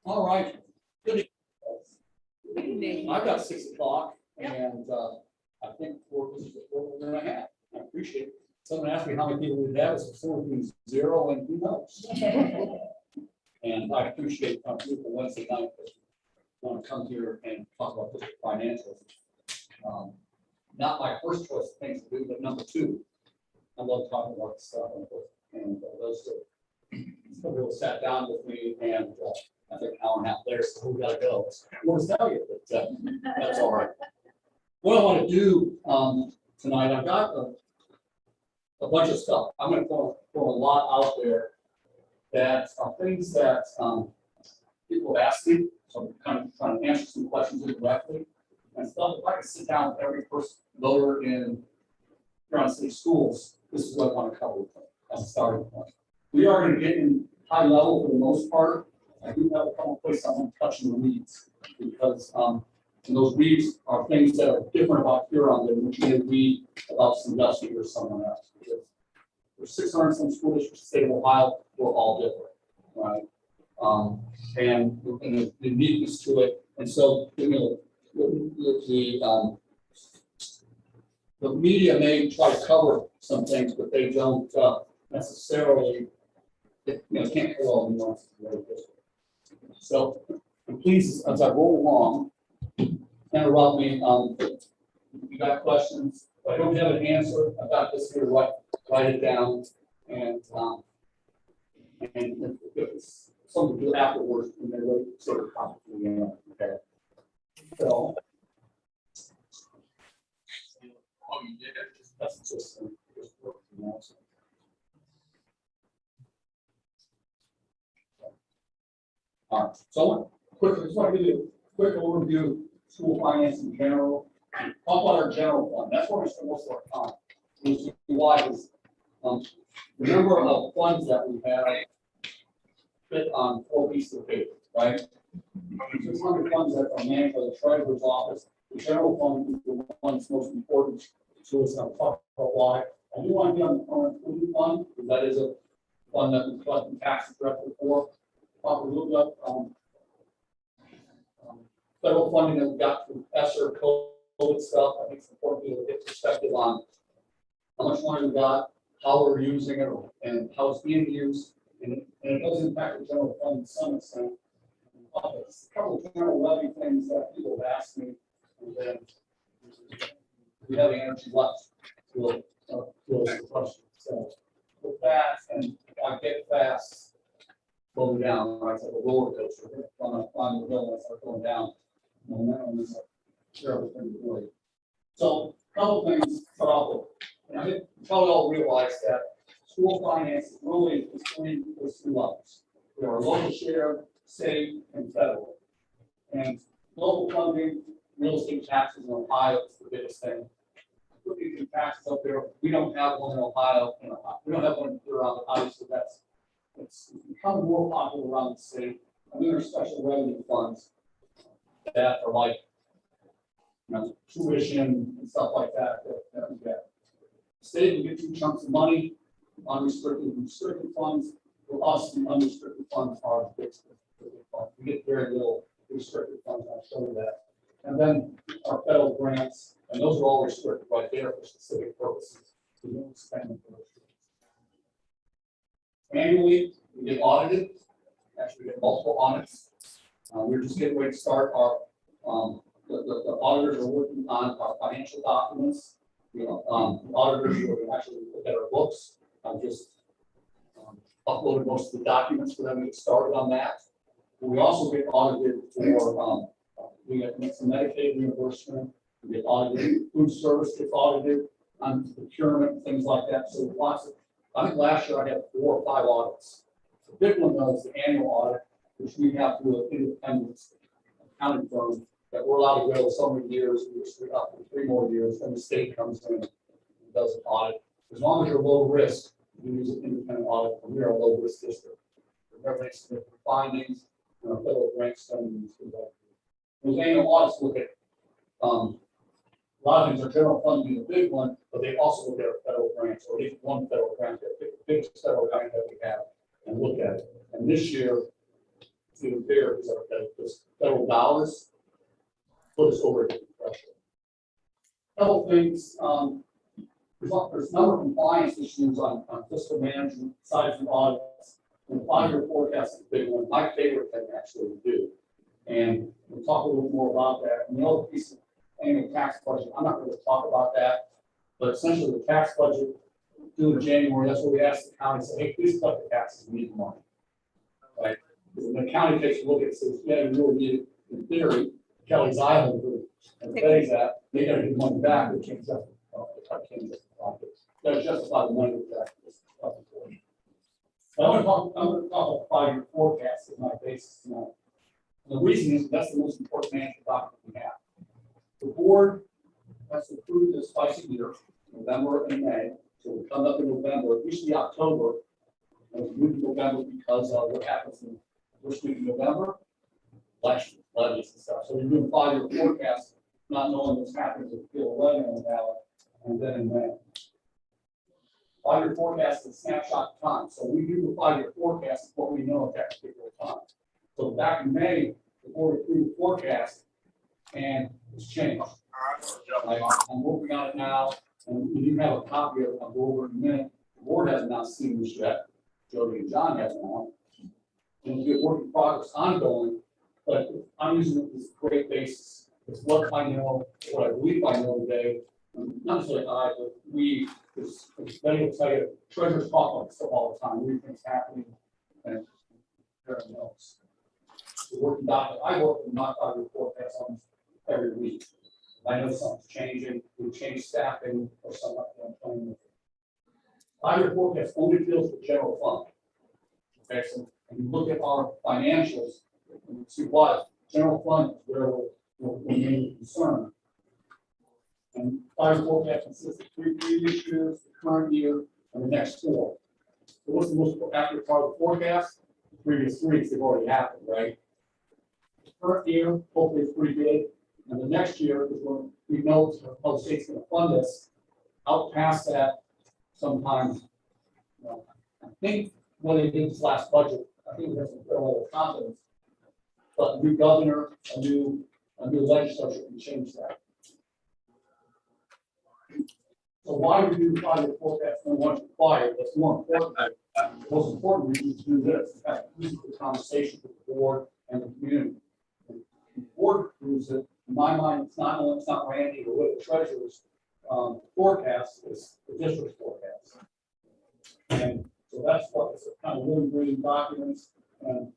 All right. Good Evening. I've got 6 o'clock, and I think this is what we're going to have. I appreciate it. Someone asked me how many people we'd have. It's before we 0, and who knows? And I appreciate a beautiful Wednesday night that you want to come here and talk about this financials. Not my first choice of things to do, but number 2. I love talking about this stuff, and those two people sat down with me, and I think an hour and a half later, so we got to go. I want to tell you, but that's all right. What I want to do tonight, I've got a bunch of stuff. I'm going to throw a lot out there that are things that people have asked me. So I'm kind of trying to answer some questions indirectly and stuff. If I could sit down with every first voter in Huron City Schools, this is what I want to cover as a starting point. We are going to get in high level for the most part. I do have a couple of places I want to touch in the weeds because and those weeds are things that are different about Huron than what you may read about Sandusky or someone else. Because there's 600 some school districts in the state of Ohio, we're all different, right? And the uniqueness to it. And so, you know, the media may try to cover some things, but they don't necessarily, can't cover all the nuances very quickly. So, please, as I roll along, interrupt me. You got questions? If I don't have an answer, I've got this here. Write it down, and if it's something to do afterwards, and then we'll sort of comment at the end. Okay. So, oh, you did it. That's just work, you know. So. All right. So, quickly, just want to give you a quick overview of school finance in general. Talk about our general fund. That's where we spend most of our time. Why is the number of funds that we have fit on 4 pieces of paper, right? 600 funds that are managed by the treasurer's office. The general fund is the one that's most important to us. I'll talk about why. I do want to be on the current food fund, because that is a fund that we collect taxes directly for. Talk a little bit federal funding that we got from ESSER, COVID stuff. I think it's important to get perspective on how much money we got, how we're using it, and how it's being used. And it does impact the general fund to some extent. A couple of general levy things that people have asked me, and then we have the energy left to the question. So with that, and I get fast, slowing down, right? It's like a roller coaster. On the hill, I start going down. Momentum is a terrible thing to do. So a couple of things to start off with. And I think you probably all realize that school finance is really those 2 levels. There are local share, state, and federal. And local funding, real estate taxes in Ohio is the biggest thing. Putting taxes up there, we don't have one in Ohio. We don't have one around Ohio, so it's become more popular around the state. And then there's special revenue funds that are like, tuition and stuff like that that we get. State, we get 2 chunks of money, unrestricted and restricted funds. For us, the unrestricted funds are the big funds. We get very little restricted funds. I'll show you that. And then our federal grants, and those are all restricted right there for specific purposes. We don't spend them for those. Annually, we get audited. Actually, we get multiple audits. We're just getting ready to start our. The auditors are working on our financial documents. The auditors will actually look at our books. I've just uploaded most of the documents for them to get started on that. We also get audited for we get some Medicaid reimbursement. We get audited. Food service gets audited on procurement, things like that. So lots of. I think last year I had 4 or 5 audits. The big one though is the annual audit, which we have to an independent accounting firm that we're allowed to go so many years. We're up to 3 more years. Then the state comes in and does an audit. As long as you're low risk, you use an independent audit. And we are a low risk district. Remember, they submit findings and our federal grant spending. Those annual audits look at A lot of things are general fund being the big one, but they also look at our federal grants, or at least one federal grant, the biggest federal grant that we have, and look at it. And this year, it's even bigger because the federal dollars put us over the pressure. Couple things, there's a number of compliance issues on fiscal management, aside from audits. And the 5-year forecast is a big one, my favorite thing actually to do. And we'll talk a little more about that. And the other piece of annual tax budget, I'm not going to talk about that, but essentially the tax budget due in January, that's what we ask the county, say, hey, please cut the taxes, we need money. Right? Because when the county takes a look at it, says, yeah, you really need it in theory, Kelly's Island group, and pays that, they gotta get money back, they can't justify it. They justify the money with that. I'm going to talk about 5-year forecast as my basis tonight. And the reason is that's the most important management document we have. The board has to approve this twice a year, November and May. So we come up in November, usually October, and we move to November because of what happens in the first week of November, elections, budgets and stuff. So we're doing 5-year forecast, not knowing what's happening with Bill 11 on the ballot, and then in May. 5-year forecast is a snapshot of time. So we do the 5-year forecast of what we know at that particular time. So back in May, the board approved the forecast and it's changed. I'm working on it now, and we do have a copy of it. I'll go over in a minute. The board has not seen this yet. Jody and John hasn't on. And it's a work in progress ongoing, but I'm using it as a great basis. It's what I know, what I believe I know today. Not necessarily I, but we, because Benny will tell you, treasurers talk about stuff all the time, new things happening, and everything else. The working document, I work with my 5-year forecast on every week. I know something's changing, we change staffing or something like that. 5-year forecast only deals with general fund. Okay, so when you look at our financials, and you see what general fund is where we're mainly concerned. And 5-year forecast consists of 3 previous years, the current year, and the next 4. So what's the most accurate part of the forecast? The previous 3, because they've already happened, right? The current year, hopefully it's pretty good. And the next year is when we know how the state's going to fund us. Out past that, sometimes, you know, I think when they did this last budget, I think we have some fair level of confidence. But a new governor, a new legislature can change that. So why we do the 5-year forecast and what's required, that's more important. The most important reason to do this is that this is the conversation with the board and the community. The board approves it. In my mind, it's not Randy or what the treasurer's forecast is the district's forecast. And so that's what it's a kind of living, breathing documents, and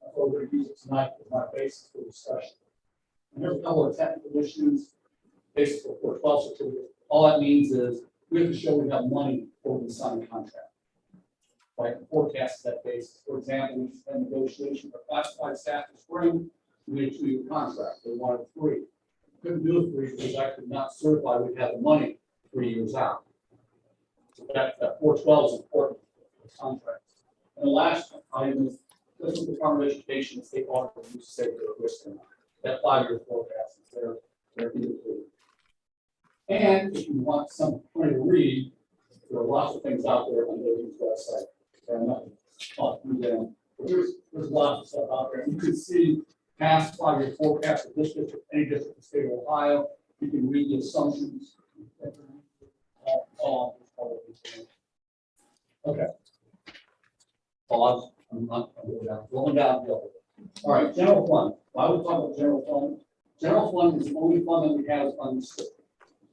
that's what we're going to use it tonight as my basis for discussion. And there's a couple of technical issues, basically for 12 certificates. All that means is we have to show we have money before we sign a contract. Right, the forecast is that basis. For example, we just had negotiation for classified staff this spring. We made a 2-year contract. They wanted 3. Couldn't do it 3 because I could not certify we'd have the money 3 years out. So that 412 is important for the contracts. And the last item is this is the Department of Education, the state auditor used to say they're at risk or not. That 5-year forecast is there included. And if you want something to read, there are lots of things out there on the website. So I'm not going to talk through them. But there's lots of stuff out there. You can see past 5-year forecast of this district, any district in the state of Ohio. You can read the assumptions. Okay. Pause. I'm going downhill. All right, general fund. Why would we talk about general fund? General fund is the only fund that we have is unrestricted.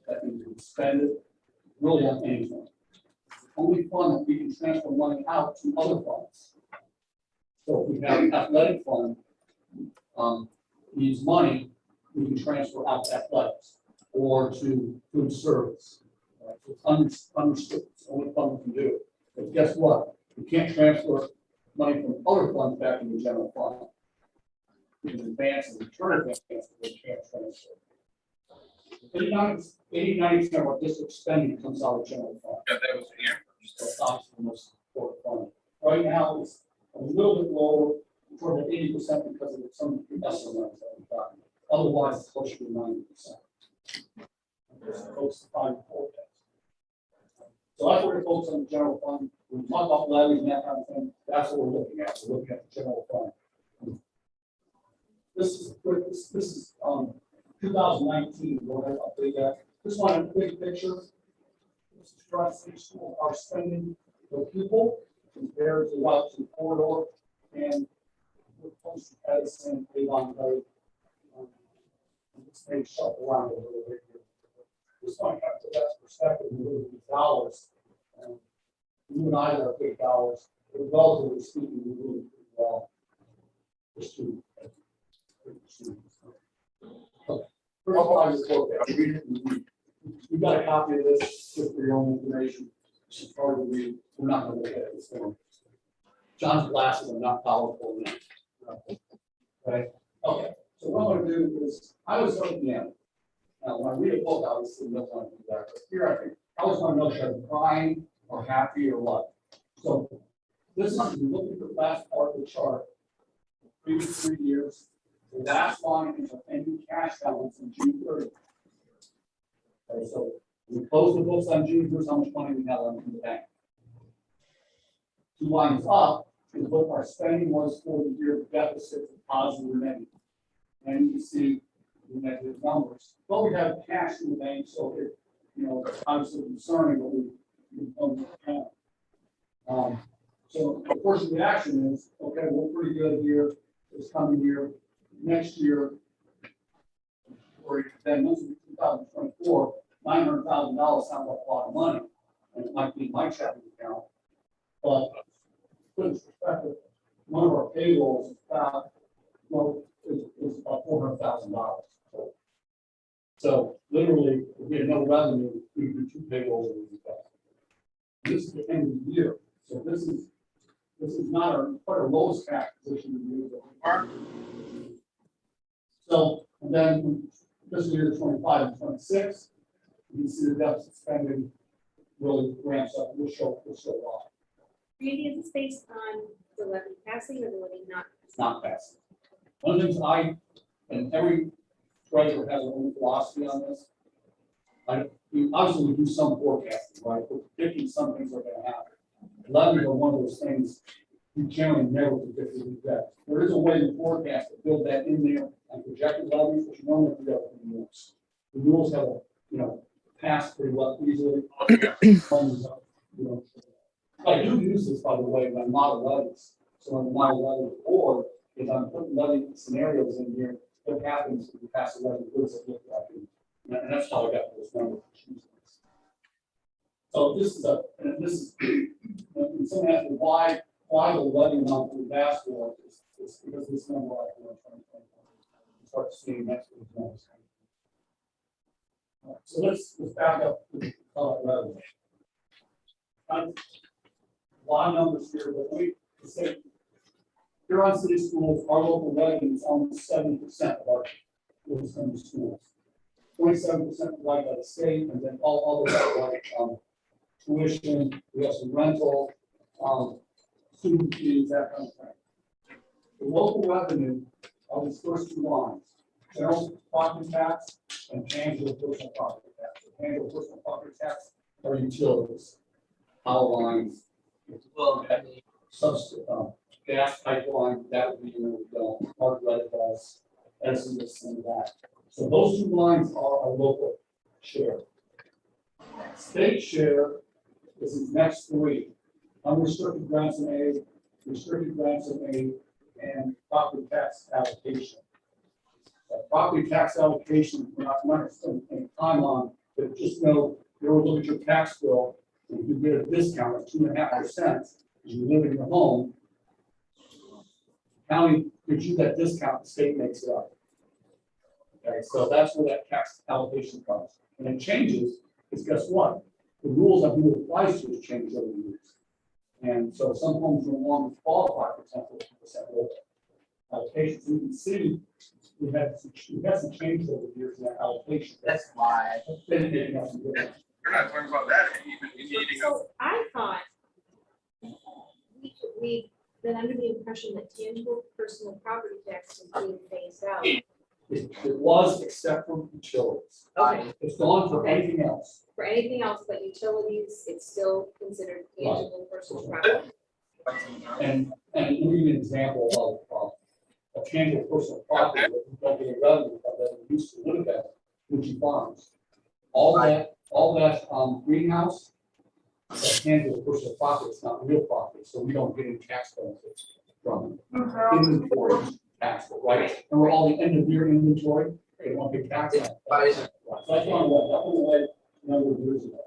That means we can spend it really on anything. It's the only fund that we can transfer money out to other funds. So if we have an athletic fund, needs money, we can transfer out to athletics or to food service. Right? So it's unrestricted. It's the only fund we can do it. But guess what? We can't transfer money from other funds back into the general fund. We can advance and return advance, but we can't transfer. 80-90% of our district spending comes out of general fund. Yeah, that was here. So it's obviously the most important fund. Right now, it's a little bit lower, toward the 80% because of some lesser ones that we've gotten. Otherwise, it's closer to 90%. This is folks to find forecast. So that's what we're focused on the general fund. When we talk about levies and that kind of thing, that's what we're looking at. We're looking at the general fund. This is 2019. Go ahead, update that. This one, a big picture. This is Tri-State School, our spending per pupil compared to what's in corridor, and we're close to Edison, Avon Lake. This may shuffle around a little bit here. Just want to have the best perspective and look at these dollars. You and I are big dollars, but relatively speaking, we're doing pretty well. Just to. Okay. First of all, I just look at it. You got a copy of this just for your own information. It's hard to read. We're not going to look at it this morning. John's glasses are not powerful enough. Okay. Okay. So what I'm going to do is, I was looking at it. Now, when I read a book, obviously, you don't want to do that. But here, I think I always want to know should I be crying or happy or what. So this is, you look at the last part of the chart, previous 3 years. The last line is an ending cash balance in June 30. Okay, so we close the books on June 1st, how much money we have in the bank. 2 lines up is what our spending was for the year, deficit, positive or negative. And you can see the negative numbers. But we have cash in the bank, so it, it's obviously concerning, but we don't account. So the first reaction is, okay, we're pretty good here this coming year. Next year, or then once in 2024, $900,000 sounds like a lot of money, and it might be my checking account. But put in perspective, one of our payrolls is about, is about $400,000. So literally, if we had no revenue, we could do 2 payrolls and we got. This is the end of the year, so this is not quite our lowest cash position in the year. So, and then fiscal year 25 and 26, you can see the deficit spending really ramps up. We'll show why. Randy, is this based on the levy passing or the levy not? It's not passing. One of the things and every treasurer has their own philosophy on this. Obviously, we do some forecasting, right? We're predicting some things are going to happen. Levies are one of those things you generally never predict that. There is a way to forecast to build that in there and projected levies, but you normally do that with the rules. The rules have pass pretty well easily. I do use this, by the way, when I model levies. So when I model levy board, if I'm putting levy scenarios in here, what happens if you pass a levy? What does it look like? And that's how I got this number. So this is when someone asks me why the levy amount for the vast war is because this number right here in 2020. You start seeing next week's numbers. So let's back up to revenue. A lot of numbers here, but we say Huron City Schools, our local revenue is almost 70% of our schools. 27% provided by the state, and then all other like tuition, we have some rental, student fees, that kind of thing. The local revenue are these first 2 lines: general property tax and tangible personal property tax. The tangible personal property tax are utilities, power lines, gas pipeline, that would be Mark Reddit does, Edison this and that. So those 2 lines are our local share. State share is the next 3: unrestricted grants and aid, restricted grants and aid, and property tax allocation. Property tax allocation, we're not going to spend any time on, but just know you'll look at your tax bill, and if you get a discount of 2.5%, as you live in your home, county gives you that discount, the state makes it up. Okay, so that's where that tax allocation comes. And it changes, because guess what? The rules of who it applies to has changed over the years. And so some homes no longer qualify for 10% local allocation. So you can see we had some change over the years in that allocation. That's why. You're not talking about that even in eating. So I thought we've been under the impression that tangible personal property tax is being phased out. It was except for utilities. Okay. It's gone for Okay. anything else. For anything else but utilities, it's still considered tangible personal property. And let me give you an example of a tangible personal property that we don't get a revenue from that we used to live at, Fuji Farms. All that greenhouse, that tangible personal property, it's not real property, so we don't get any tax benefits from it. Inventory is taxable, right? And we're all the end of year inventory, they won't pay tax on it. So that's one way, that went away a number of years ago.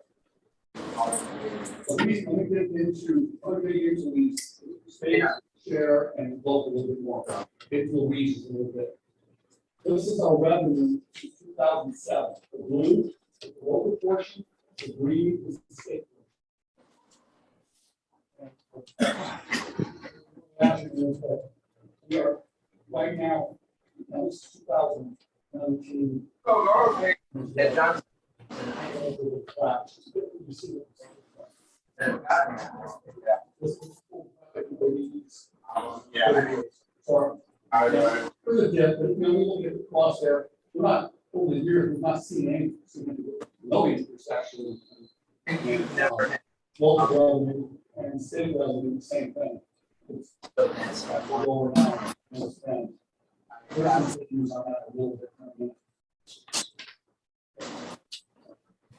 So let me get into these state, share, and local a little bit more. Get into the weeds a little bit. This is our revenue in 2007. The blue is the local portion, the green is the state. We are right now, this is 2019. There's a dip, but we look at the cost there, we're not, over the years, we've not seen any significant, no increase actually. Local revenue and state revenue, the same thing. It's lower now, and spend. There's some things on that a little bit.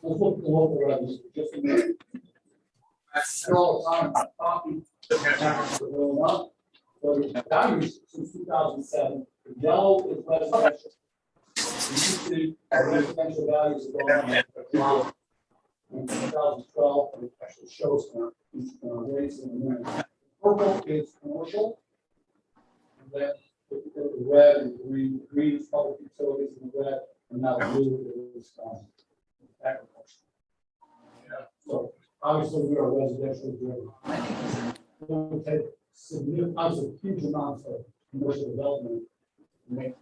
Let's look at the local revenues for just a minute. All the time, property taxes are going up. So the values since 2007, the yellow is residential. You see our residential values are going up. In 2012, and it actually shows rates in the minute. Purple is commercial. And then the red and green, green is public utilities in the red, and now blue is agriculture. So obviously we are residential driven. We will take significant, obviously huge amounts of commercial development to make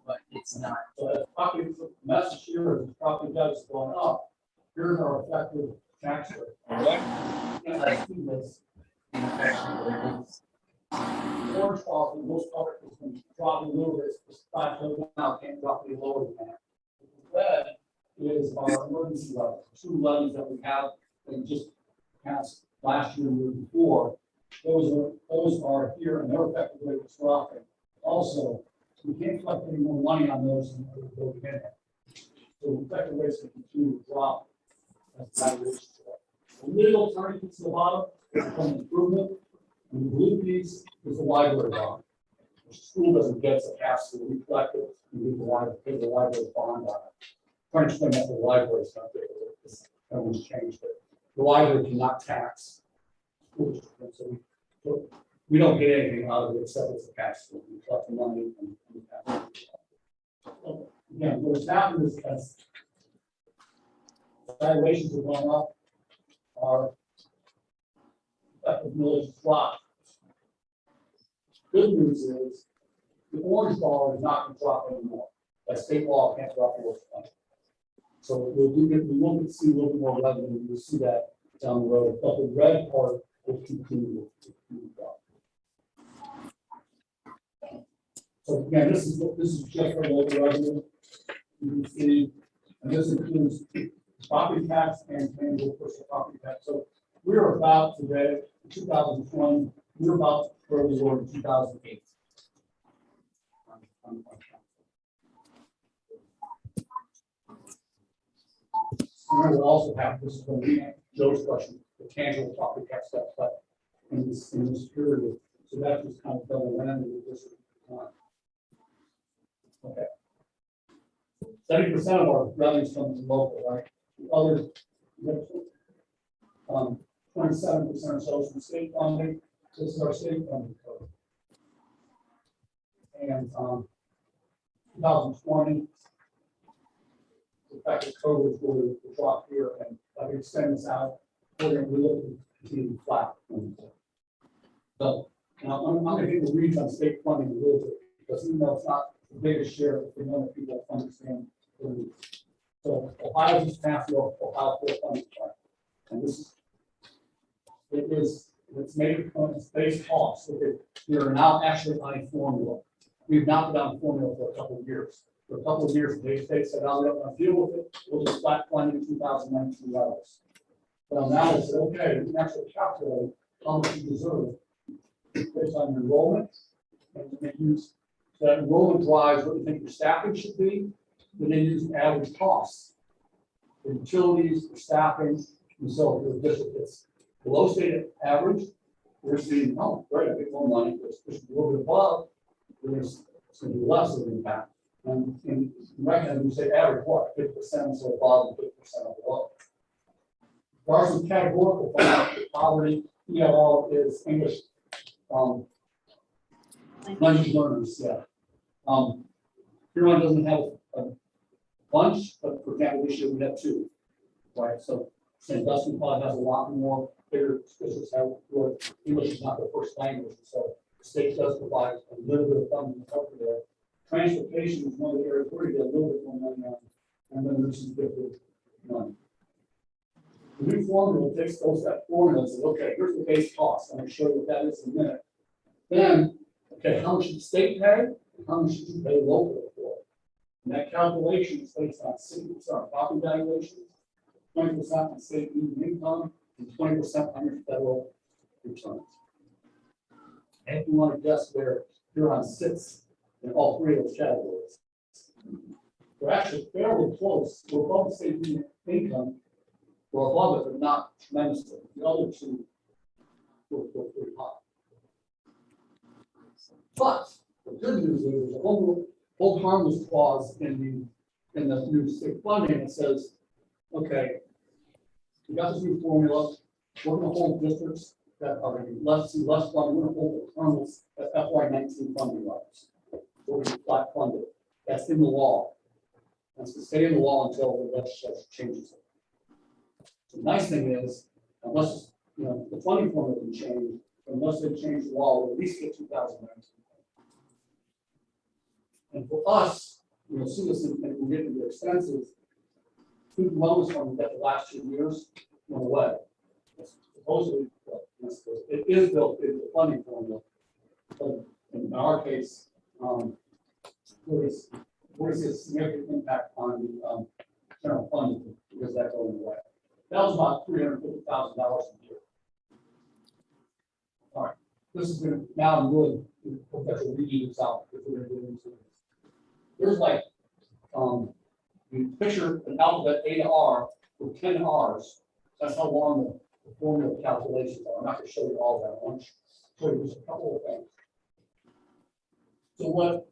But it's not. so as property, the message here is property values going up. Here's our effective tax rate. And I see this. Orange bar for the most part is going to drop a little bit, it's plateaued now, can't drop any lower than that. Red is our emergency levy, 2 levies that we have, and just passed last year and the year before. Those are here and their effective rate is dropping. Also, we can't collect any more money on those than we can. So the effective rates will continue to drop. That's that is. The legal alternatives to the bottom is an improvement. And the blue piece is the library bond. The school doesn't get to pass through, we collect it, we give the library bond on it. Trying to explain that to the library is not there, everyone's changed it. The library cannot tax schools, so we don't get anything out of it except it's a pass through. We collect the money and we pass it. So, again, what's happened is as valuations have gone up, our effective millage has dropped. Good news is the orange bar is not going to drop anymore. That state law can't drop below 20. So we will see a little bit more revenue. You'll see that down the road. But the red part will continue to drop. So again, this is just for local revenue. You can see, and this includes property tax and tangible personal property tax. So we're about today, 2020, we're about where we were in 2008. And we'll also have this when we Joe's question, the tangible property tax stuff, but in this period. So that was kind of double whammy with this time. Okay. 70% of our revenues come from local, right? The other 27% or so from state funding. This is our state funding code. And 2020, the fact that COVID is really the drop here, and I can extend this out. We're going to look to continue flat. So now I'm going to get the reads on state funding a little bit because even though it's not the biggest share, we know that people understand the needs. So Ohio just passed the Ohio Full Funding Plan, and this is It's made from its base cost. Okay, we are now actually on a formula. We've not been on a formula for a couple of years. For a couple of years, the state said, "I'll not deal with it. We'll just flat fund in 2019 levels." Well, now it's okay. We can actually calculate how much you deserve based on your enrollment, and they use that enrollment drives what you think your staffing should be. Then they use average costs, the utilities, the staffing, and so if the district is below state average, we're seeing, oh, great, I get more money. If it's a little bit above, there's it's going to be less of an impact. And in recognize, we say average what, 50% so above and 50% below. There are some categorical poverty. ELL is English language learners. Yeah. Huron doesn't have a bunch, but for example, this year we have 2, right? So St. Dustin probably has a lot more bigger districts have where English is not their first language. So the state does provide a little bit of funding to help there. Transportation is one of the areas where you get a little bit more money on, and then there's some different money. The new formula takes that formula and says, okay, here's the base cost. I'm going to show you what that is in a minute. Then, okay, how much should the state pay? And how much should you pay locally for? And that calculation is based on 60% on property valuations, 20% on state median income, and 20% on your federal returns. And if you want to guess where Huron sits in all 3 of those categories, we're actually fairly close. We're above the state median income. We're above it, but not tremendously. The other 2 were pretty high. But the good news is there's a whole harmless clause in the new state funding that says, okay, we got this new formula. We're going to hold districts that are going to be less funding. We're going to hold the harmless at FY19 funding levels. We're going to be flat funded. That's in the law. That's to stay in the law until the legislature changes it. The nice thing is, unless the funding formula can change, unless they change the law, we'll at least get 2019. And for us, you'll see this and we get into the expenses. Student wellness fund that the last 2 years went away. It's supposedly, it is built into the funding formula, but in our case, we're see a significant impact on the general funding because that's going away. That was about $350,000 a year. All right, this is going to now really professional reading this out if we're going to get into it. There's like you picture an alphabet A to R with 10 R's. That's how long the formula calculations are. I'm not going to show you all that. I want to show you just a couple of things. So what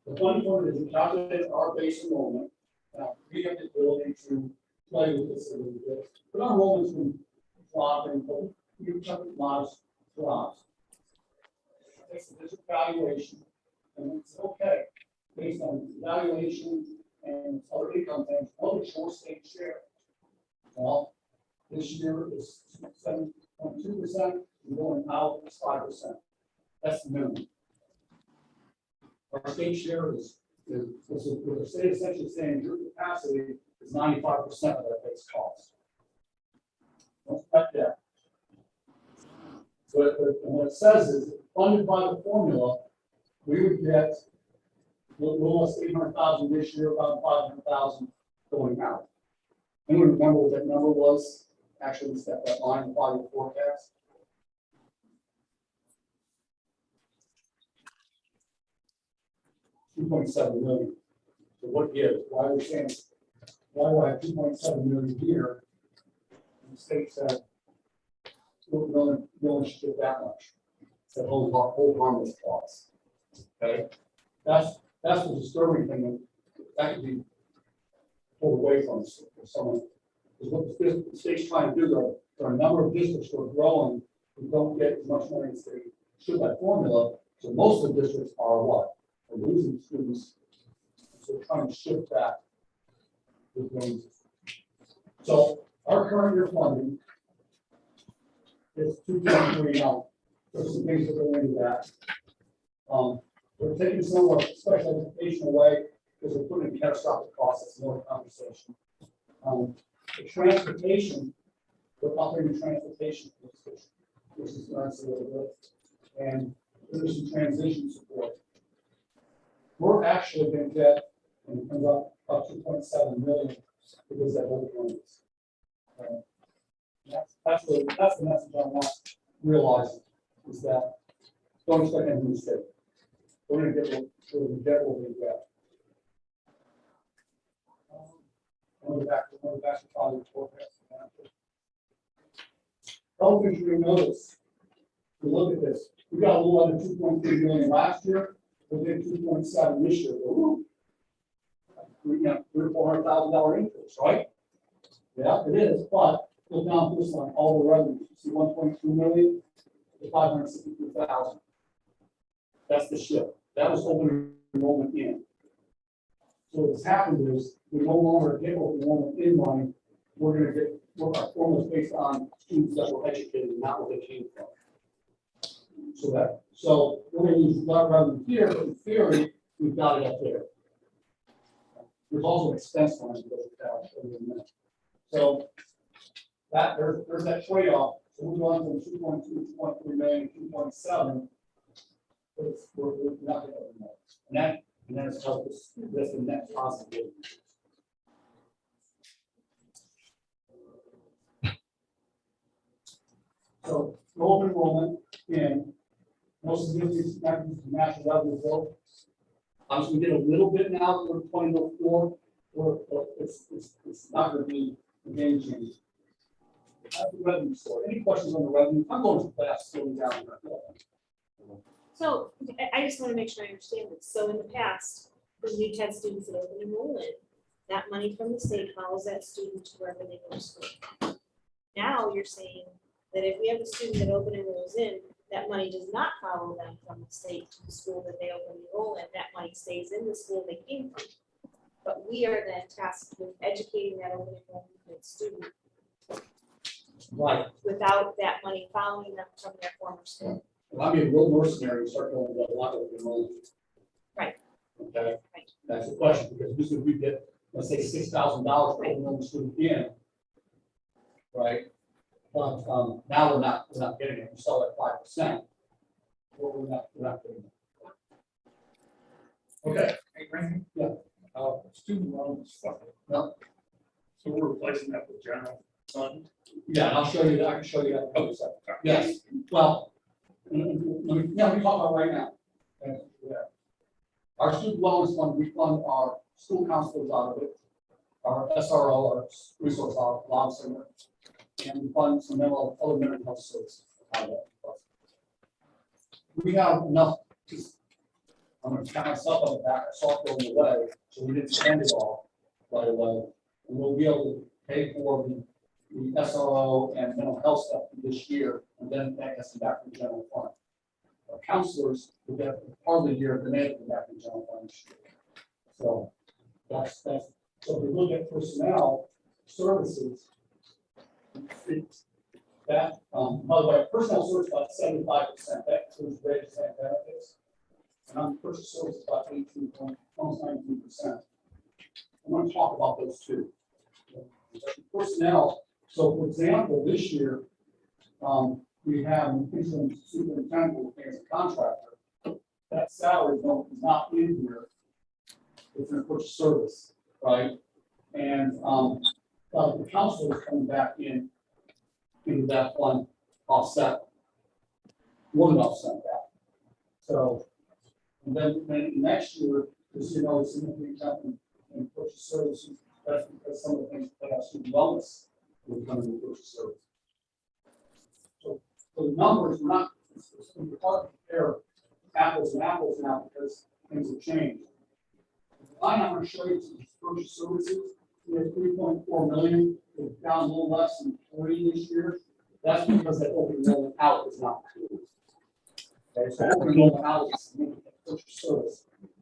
the funding formula is, you calculate our base enrollment. Now we have the ability to play with this a little bit, but our enrollment's been dropping, but you took modest drops. It takes the district valuation, and it's okay based on valuation and other income things. What is your state share? Well, this year is 7.2%. We're going out is 5%. That's the minimum. Our state share is the state essentially saying your capacity is 95% of that base cost. Don't expect that. So what it says is, funded by the formula, we would get a little less 800,000 this year, about 500,000 going out. Anyone remember what that number was? Actually, it's that line in the 5-year forecast. $2.7 million. So what gives? Why are we saying? Why do I have 2.7 million here? And the state said, no one should get that much. It's a whole harmless clause. Okay, that's the disturbing thing that could be pulled away from someone. Is what the state's trying to do. There are a number of districts who are growing who don't get as much money as they should by formula. So most of the districts are what? Are losing students. So we're trying to shift that with ranges. So our current year funding is 2.3 now. There's some things that go into that. We're taking some of our special education away because we're putting in catastrophic costs. It's more conversation. The transportation, we're upping the transportation. which is nice a little bit, and there's some transition support. We're actually going to get, and it comes up 2.7 million because that whole one is. That's the message I'm not realizing is that don't expect anything to stay. We're going to get what we get. Going back to probably forecast. Other things you're going to notice. If you look at this, we got a little under 2.3 million last year. We did 2.7 this year. Ooh. We got $300,000 or $400,000 increase, right? Yeah, it is. But look down this line, all the revenues. You see 1.2 million to 563,000. That's the shift. That was open enrollment in. So what's happened is we no longer get open enrollment in money. We're going to get our formulas based on students that were educated, not where they came from. So we're going to use that revenue here, but in theory, we've got it up there. There's also an expense line that goes with that. So that there's that trade-off. So we're going from 2.2, 2.3 million, 2.7. We're not going to open that. And then it's helped us with the net positive. So open enrollment in most of these national revenue growth. Obviously, we did a little bit now for 2004. It's not going to be a game changer. The revenue story. Any questions on the revenue? I'm going to fast going down there. So I just want to make sure I understand this. So in the past, when we've had students that open enrollment, that money from the state follows that student to wherever they go to school. Now you're saying that if we have a student that open enrolls in, that money does not follow them from the state to the school that they open enroll in, that money stays in the school they came from. But we are then tasked with educating that open enrollment student. Right. Without that money following them from their former school. Well, I mean, a little more scenario, start going with a lot of enrollment. Right. Okay. Right. That's the question, because this would we get, let's say, $6,000 for enrollment student in. Right. But now we're not getting it. We saw that 5%. Well, we're not getting it. Okay. Hey, Randy, Yeah. student loans, No. so we're replacing that with general fund. Yeah, I'll show you that. I can show you that. in a second. Yes. Well, let me talk about right now. Yeah. Our student wellness fund, we fund our school counselors out of it, our SRO, our resource officer, and we fund some other mental health services out of that. We have enough. I'm going to pat myself on the back. I saw it going away, so we didn't spend it all right away, and we'll be able to pay for the SRO and mental health stuff this year, and then that gets them back to the general fund. Our counselors will get part of the year, then they have to go back to the general fund this year. So that's so if we look at personnel services, that by the way, personnel service about 75%. That includes wages and benefits, and on purchase service about 18, almost 19%. I'm going to talk about those two. Personnel. So, for example, this year, we have an interim superintendent who is a contractor. That salary is not in here. It's in a purchase service, right? And the counselor is coming back into that fund offset, more than offset that. So, and then next year, because you know, it's significant jump in purchase services. That's because some of the things that have student wellness will come in the purchase service. So the numbers are not, it's hard to compare apples and apples now because things have changed. I'm going to show you some purchase services. We have 3.4 million, we're down a little less than 3 this year. That's because that open enrollment out is not included. Okay, so open enrollment out is a significant purchase service.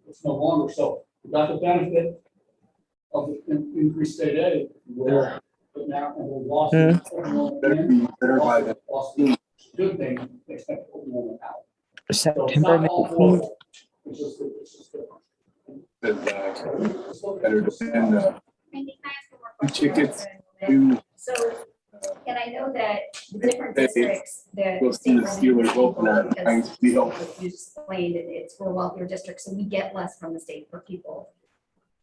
It's no longer so. We got the benefit of the increased state aid, but now we're lost. Good thing, they expect to open enrollment out. September 19th. It's just different. Better to send 2 tickets to So And I know that the different They- districts, the Those state students feel revenue like open people, that trying to be helpful. because you explained it, it's for wealthier districts, so we get less from the state per people.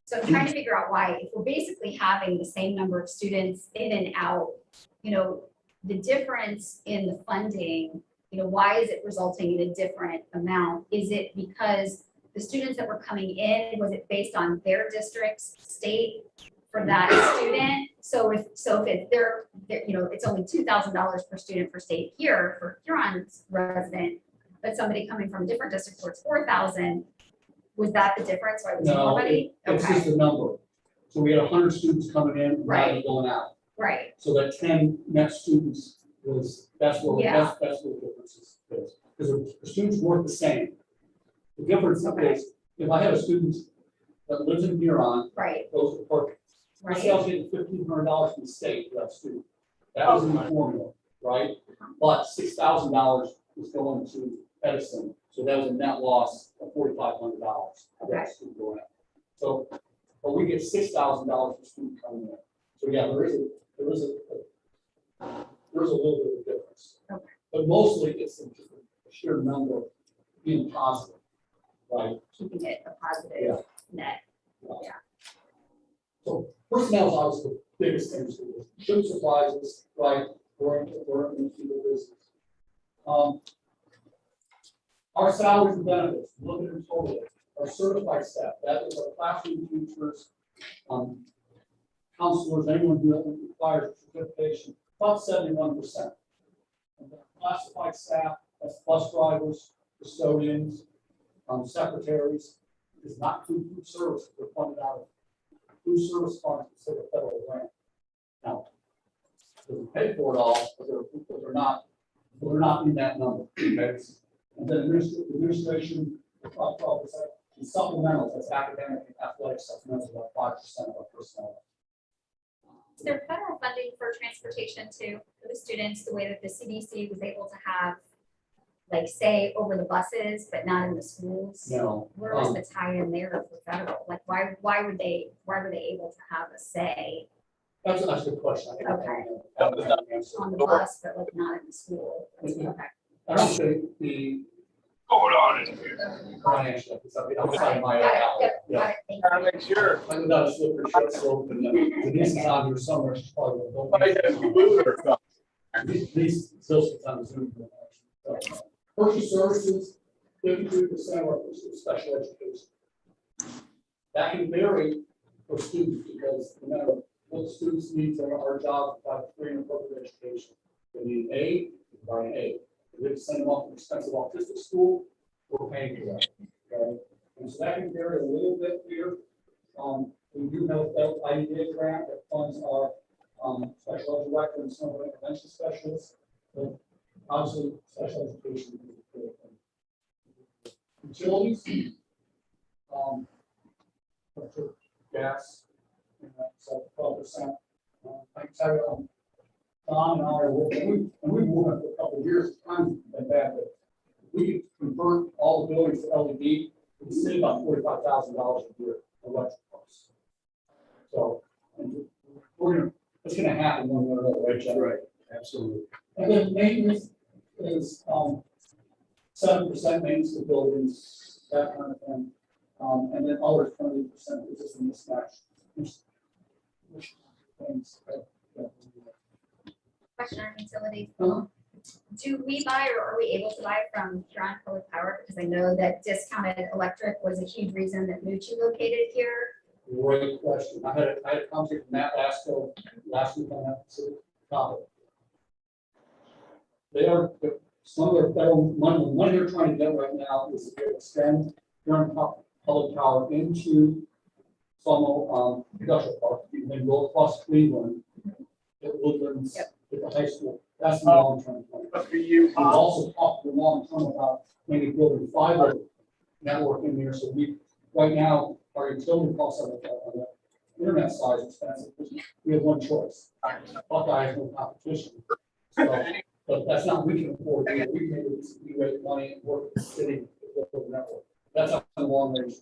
So I'm trying to figure out why, if we're basically having the same number of students in and out, you know, the difference in the funding, you know, why is it resulting in a different amount? Is it because the students that were coming in, was it based on their district's state for that student? So if they're, you know, it's only $2,000 per student per state here for Huron's resident, but somebody coming from a different district where it's 4,000, was that the difference? Why it was more No, money? it's Okay, just a number. So we had 100 students coming in, and Right. 90 going out. right, So that 10 net students was, that's where, Yeah. that's where the difference is. Because the students weren't the same. The difference Okay. is, if I have a student that lives in Huron, right, goes to Perkins, let's say I right, was getting $1,500 from the state for that student. That was in the formula, right? But $6,000 was going to Edison, so that was a net loss of $4,500 for that Okay. student going out. So, but we get $6,000 per student coming in. So yeah, there is a little bit of difference. Okay. But mostly it's just a sheer number being positive, right? keeping it a Yeah. positive net. So personnel is obviously the biggest thing to do. Ship supplies is right, we're in the business. Our salaries and benefits, look at the total, our certified staff, that is our classroom teachers, counselors, anyone who requires certification, about 71%. And the classified staff, that's bus drivers, custodians, secretaries, is not food service, they're funded out of food service funds instead of federal grant. Now, they pay for it all, but they're not in that number, okay? And then administration, about 12%, and supplementals, that's academic and athletic supplementals, about 5% of our personnel. Is there federal funding for transportation too, for the students, the way that the CDC was able to have, like, say, over the buses, but not in the schools? No, Where was the tie in there for federal? Like, why were they able to have a say that's a good question. I think I Okay. don't have an answer. on the bus, but like not in the school? Okay. I don't think the Going on in here. financial, it's outside my. Got it, yep, Yeah. got it, thank Gotta make sure. I know that slippery short slope, and Denise is on here somewhere, she's probably. Somebody has food or something. These still sit on Zoom. Purchase services, 52% are for special education. That can vary for students because no matter what students' needs are, our job is to provide free and appropriate education. They need aid, we provide aid. If we have to send them off to expensive autistic school, we're paying for that. Okay? And so that can vary a little bit here. We do have that IDA grant that funds our special ed director and some of our intervention specialists. But obviously, special education is a good thing. Utilities, electric, gas, so 12%. I can tell you, Don and I are working, and we've been working for a couple of years, time's been bad, but we could convert all the buildings to LED, we can save about $45,000 a year in electric costs. So, and it's gonna happen one way or another, right, Jen? Right, absolutely. And then maintenance is 7% maintenance of buildings, that kind of thing. And then others, 20% is just a mismatch. Things that, Question on utilities. Uh-huh. Do we buy or are we able to buy from Huron Public Power? Because I know that discounted electric was a huge reason that Mucci located here. Great question. I had a conversation with Matt last week on that topic. They are, some of their federal money they're trying to get right now is to extend Huron Public Power into some industrial park, and then go across Cleveland, at Woodlands, at the high school. That's the long-term plan. But for you, We've also talked for long-term about maybe building fiber network in there, so right now, our utility costs on the internet side is expensive, we have one choice. Buckeye has no competition. So, but that's not, we can afford it, we can raise money and work with the city to build the network. That's a long range.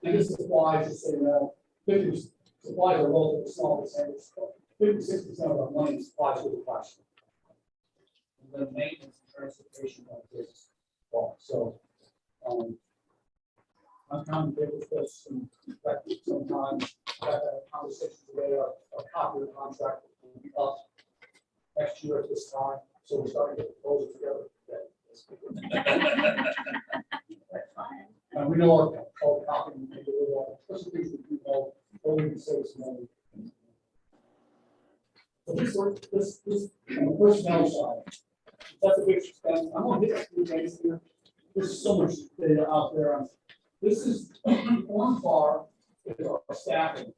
And this supplies, just so you know, 50 supplies are relatively small, percentage. 56% of our money is supplies to the classroom. And then maintenance and transportation of this, well, so, I'm kind of big with this and like sometimes I have a conversation today, a copy of the contract will be up next year at this time, so we're starting to get the proposal together. And we know our copy, we can do it, especially things that we know, what we can save some money. So this, on the personnel side, that's a big expense. I'm gonna hit a few things here. There's so much data out there. This is, one bar is our staffing.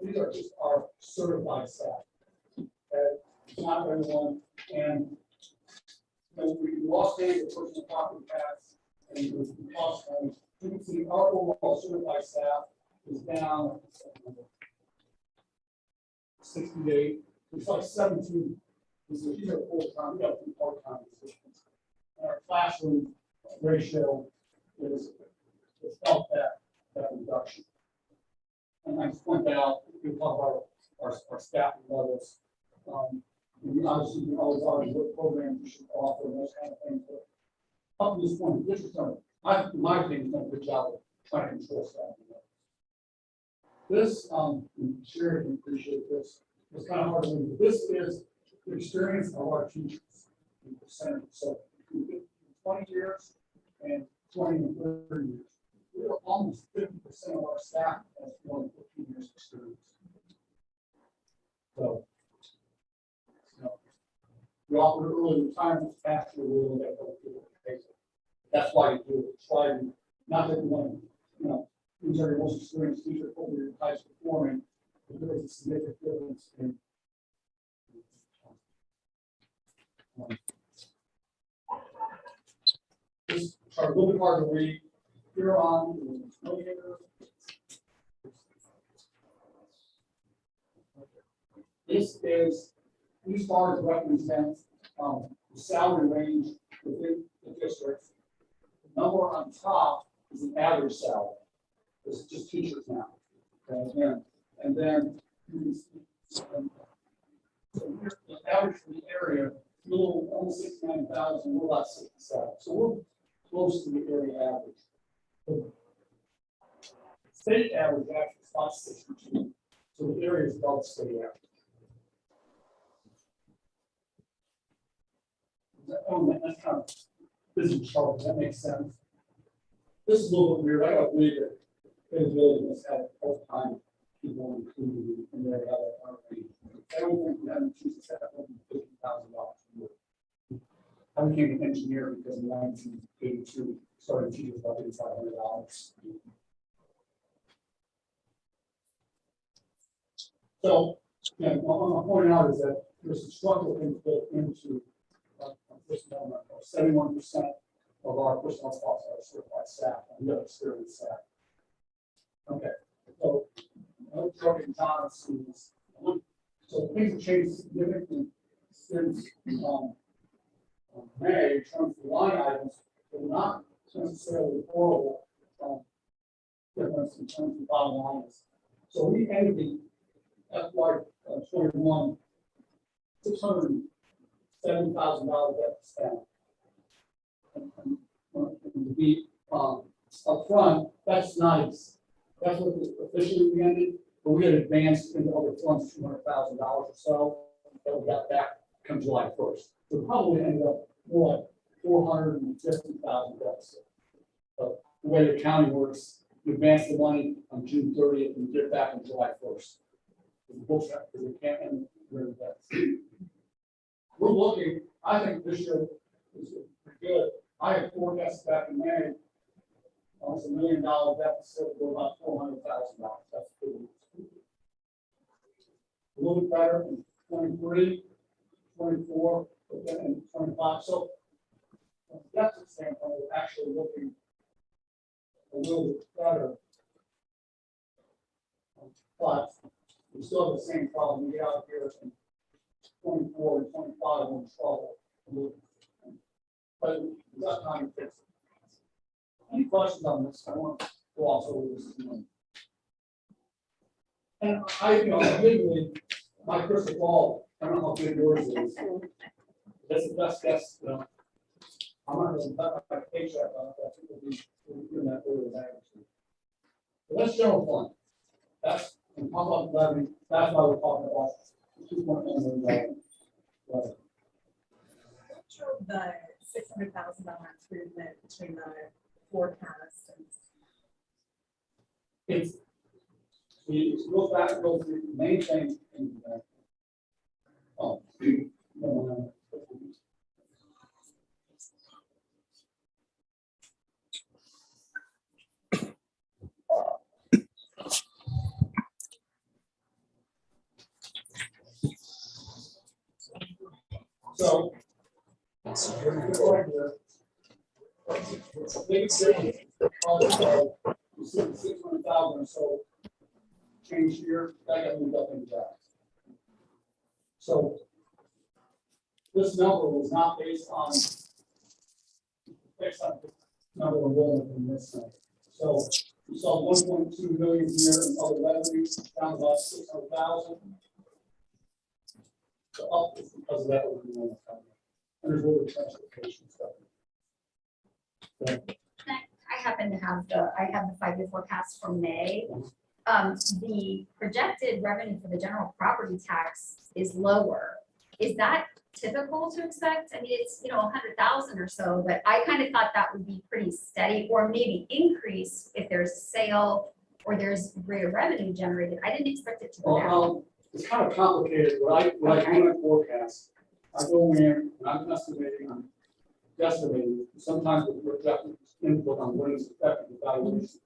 These are just our certified staff. Okay, it's not everyone, and we lost days of personal property tax, and we lost, you can see our overall certified staff is down 68. It's like 17. These are full-time, we got 2 part-time positions. And our classroom ratio is felt that reduction. And I just point out, we talk about our staffing levels. We obviously, we always argue what programs we should offer and those kind of things. But up to this point, the district's done, in my opinion, has done a good job of trying to control staffing levels. This, Sherry can appreciate this. It's kind of hard to believe. This is the experience of our teachers in percentage. So 20 years and 20 and 30 years. We're almost 50% of our staff has more than 15 years experience. So, we offer early retirement after we will get those people to pay. That's why you do it. Try to, not that we want to, these are your most experienced teachers, over your highest performing, but there is a significant difference in. This are a little bit hard to read. Huron is millimeter. This is, these bars represent the salary range within the district. The number on top is the average salary. This is just teachers now. Okay, and then you can see, so here's the average for the area, a little almost 69,000, we're about 67. So we're close to the area average. The state average actually is about 62. So the area is about the state average. That's kind of busy chart. Does that make sense? This is a little bit weird. I got weird that visibility has had all time people included in there. I don't think we haven't chosen to set up $50,000 a year. I became an engineer because in 1982 started teaching about $500. So, yeah, what I'm pointing out is that there's a structural thing built into this number. 71% of our personnel costs are certified staff, and we have experienced staff. Okay, so Jordan John students. So things have changed significantly since May in terms of line items, but not necessarily horrible difference in terms of bottom lines. So we ended the FY21 $670,000 debt spend. And to be upfront, that's nice. That's what officially we ended, but we had advanced into other funds $200,000 or so that we got back come July 1st. So probably ended up more like $450,000 deficit. But the way the accounting works, you advance the money on June 30th and get it back on July 1st. The books have, because they can't end where that's. We're looking, I think this year is pretty good. I had forecast back in May, almost $1 million deficit, go about $400,000. That's good. A little bit better in 23, 24, and 25. So from a deficit standpoint, we're actually looking a little bit better. But we still have the same problem. We get out here in 24 and 25 we're in trouble. But that's time to fix it. Any questions on this? I want to gloss over this. And I, admittedly, my crystal ball, I don't know how good yours is. That's the best guess, you know. I'm not gonna bet my paycheck on it, I think we'll be doing that earlier than actually. But that's general fund. That's, and how about levy, that's why we're talking about 2.1 million dollars. The $600,000 improvement between the forecast and. It's, we go back, go through the main thing in the. Oh. No. So. Big city, you see 600,000 or so change here, that got moved up into that. So this number was not based on number of enrollment in this thing. So we saw 1.2 million here in other revenues, down about 600,000. So up is because of that. And there's a little transportation stuff. So, I happen to have I have the 5-year forecast from May. The projected revenue for the general property tax is lower. Is that typical to expect? I mean, it's, 100,000 or so, but I kind of thought that would be pretty steady or maybe increase if there's sale or there's greater revenue generated. I didn't expect it to go down. well, it's kind of complicated. What I do in forecast, I go in and I'm estimating, I'm guesstimating, sometimes with projected input on what is expected evaluation,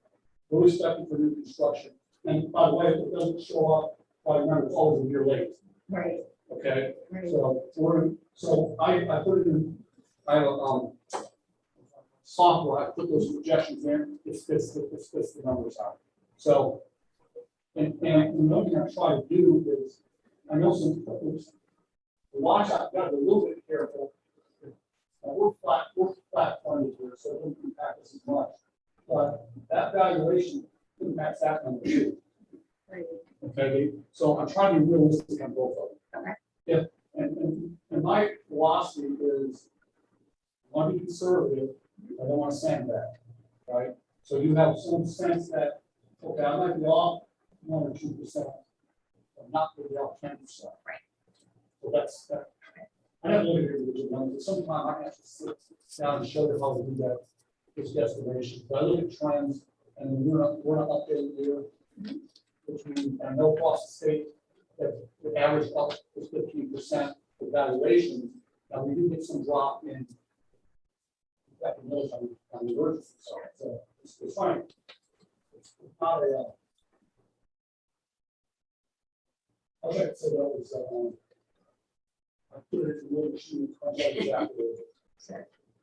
what is expected for new construction. And by the way, if it doesn't show up, I remember it's always a year late. Right, Okay, right. so I put it in, I have a software, I put those projections in, it fits the numbers out. So, and another thing I try to do is, I know some, watch out, got to be a little bit careful. We're flat funded here, so it doesn't impact us as much. But that valuation impacts that number too. Right. Okay, so I'm trying to be realistic on both of them. Okay. If, and my philosophy is, I want to be conservative, I don't want to sandbag, right? So you have some sense that, okay, I might be off 1 or 2%, but not really off 10%. Right. So that's that. I don't look at your individual numbers, but sometimes I have to sit down and show them how to do that, this estimation. But I look at trends, and we're not updating here, which means I know across the state that the average up is 15% for valuations. Now we do get some drop in that on the emergency side, so it's fine. It's not a. Okay, so that was. I put it in the little sheet,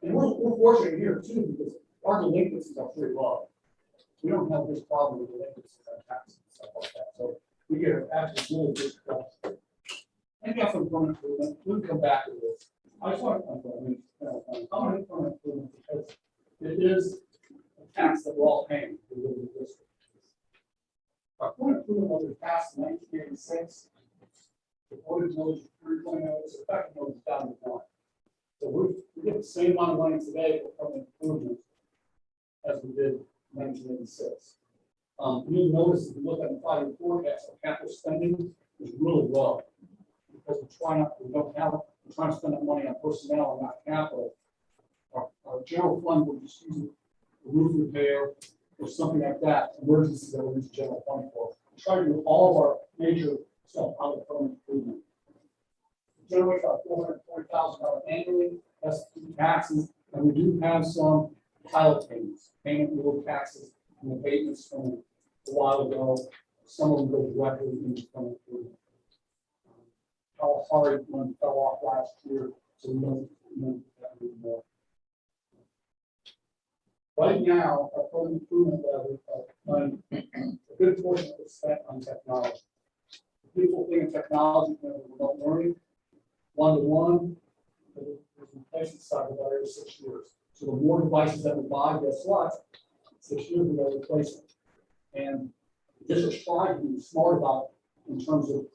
and we're fortunate here too, because our delinquencies are pretty low. We don't have this problem with delinquencies on taxes and stuff like that, so we get actually really good stuff. And got some permanent improvement, we'll come back to this. I just want to, I'm going to permanent improvement because it is a tax that we're all paying to live in the district. Our permanent improvement was passed in 1986. The voted notice 3.0 is effective notice down to 1. So we get the same amount of money today for permanent improvement as we did in 1986. You'll notice if you look at the 5-year forecast, our capital spending is really low because we're trying to spend that money on personnel and not capital. Our general fund, we're just using roof repair or something like that, emergencies that we're using general fund for. We try to do all of our major stuff out of permanent improvement. We generate about $440,000 annually. That's through taxes, and we do have some pilot payments, payment little taxes and abatements from a while ago. Some of them go directly into permanent improvement. How hard one fell off last year, so we don't that anymore. Right now, our permanent improvement level of money, a good portion is spent on technology. The people think of technology when we're remote learning, one-to-one, there's replacement cycle about every 6 years. So the more devices that we buy, guess what? 6 years we got to replace them. And the district's trying to be smart about in terms of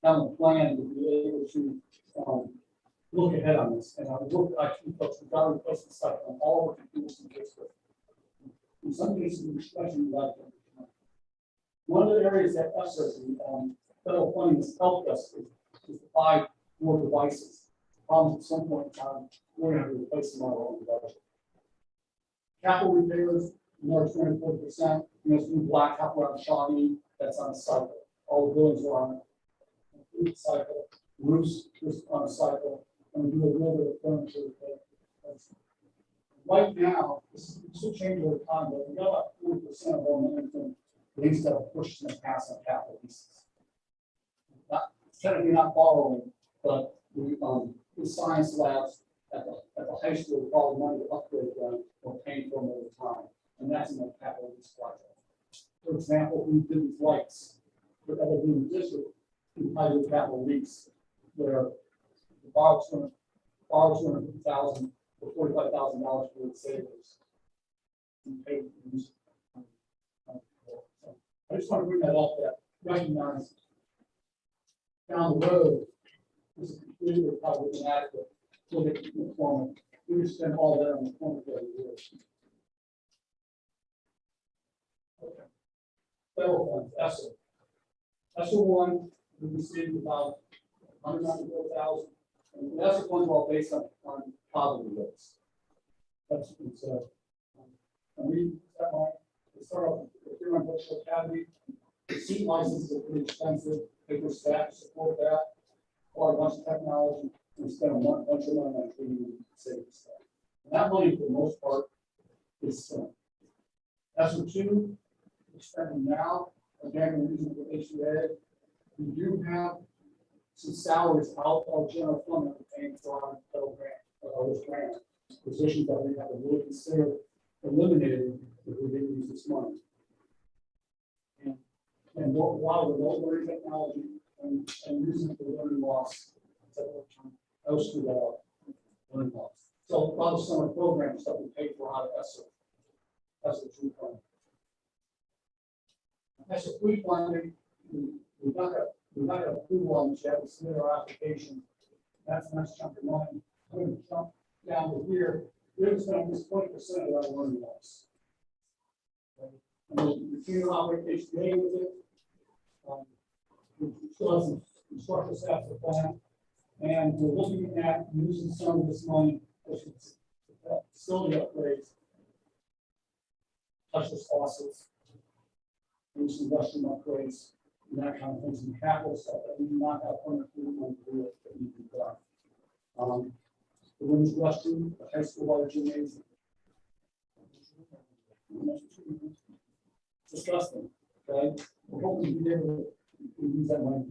have a plan to be able to, look ahead on this. And I look, I keep folks, we've got to replace the site on all of the computers in the district. In some cases, we're stretching like them. One of the areas that us, federal funding has helped us is to buy more devices. Problems at some point in time, we're gonna have to replace them on our own budget. Capital repairs, another 240%, new blacktop around Shawnee, that's on a cycle. All the buildings are on a cycle, roofs just on a cycle, and we do a little bit of furniture repair. Right now, this will change over time, but we got about 40% of our momentum things that are pushed in the past on capital leases. Not, technically not borrowing, but we, the science labs at the high school, probably money to upgrade them or paying for them over time. And that's in the capital lease project. For example, we did these lights for other in the district, we had a capital lease where the borrows $250,000 or $45,000 for the savers. And pay for these. I just want to bring that up, that recognize down the road, this is completely probably inadequate for the employment. We just spend all that on the employment every year. Okay. Federal funds, ESSER. ESSER one, we received about 194,000. And the ESSER funds are all based on poverty rates. That's it's and we start off with the Huron Virtual Academy. The seat licenses are pretty expensive. Paper staff to support that. Or a bunch of technology. We spend a bunch of money on training and saving stuff. And that money, for the most part, is spent. ESSER two, we're spending now. Again, we're using the HUA. We do have some salaries out of general fund that we're paying for our federal grant or this grant. Positions that we have to really consider eliminating if we didn't use this money. And a lot of the low-learning technology and using it for learning loss. I was screwed up. Learning loss. So a lot of summer programs that we pay for out of ESSER. That's the true fund. ESSER free funding, we've not got approval on this yet. We submitted our application. That's a nice chunk of money. I'm going to jump down to here. We're going to spend almost 20% of our learning loss. And we'll continue to operate HBA with it. We still have some instructional staff to plan. And we're looking at using some of this money for facility upgrades, touchless faucets, and some restroom upgrades, and that kind of thing, some capital stuff that we do not have permanent money to do it that we can done. The women's restroom, the high school water gymnasium. Disgusting, okay? We're hoping to be able to use that money to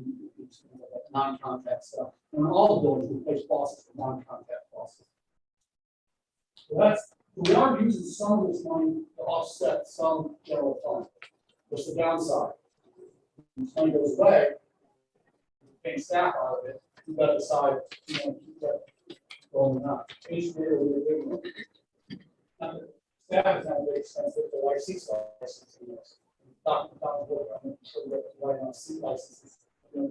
non-contact stuff. And all the buildings replace faucets for non-contact faucets. So we are using some of this money to offset some general fund. What's the downside? When this money goes away, paying staff out of it, you got to decide you want to keep that going or not. Staff is not very expensive, the license licensing is. I'm sure that right now seat licenses. What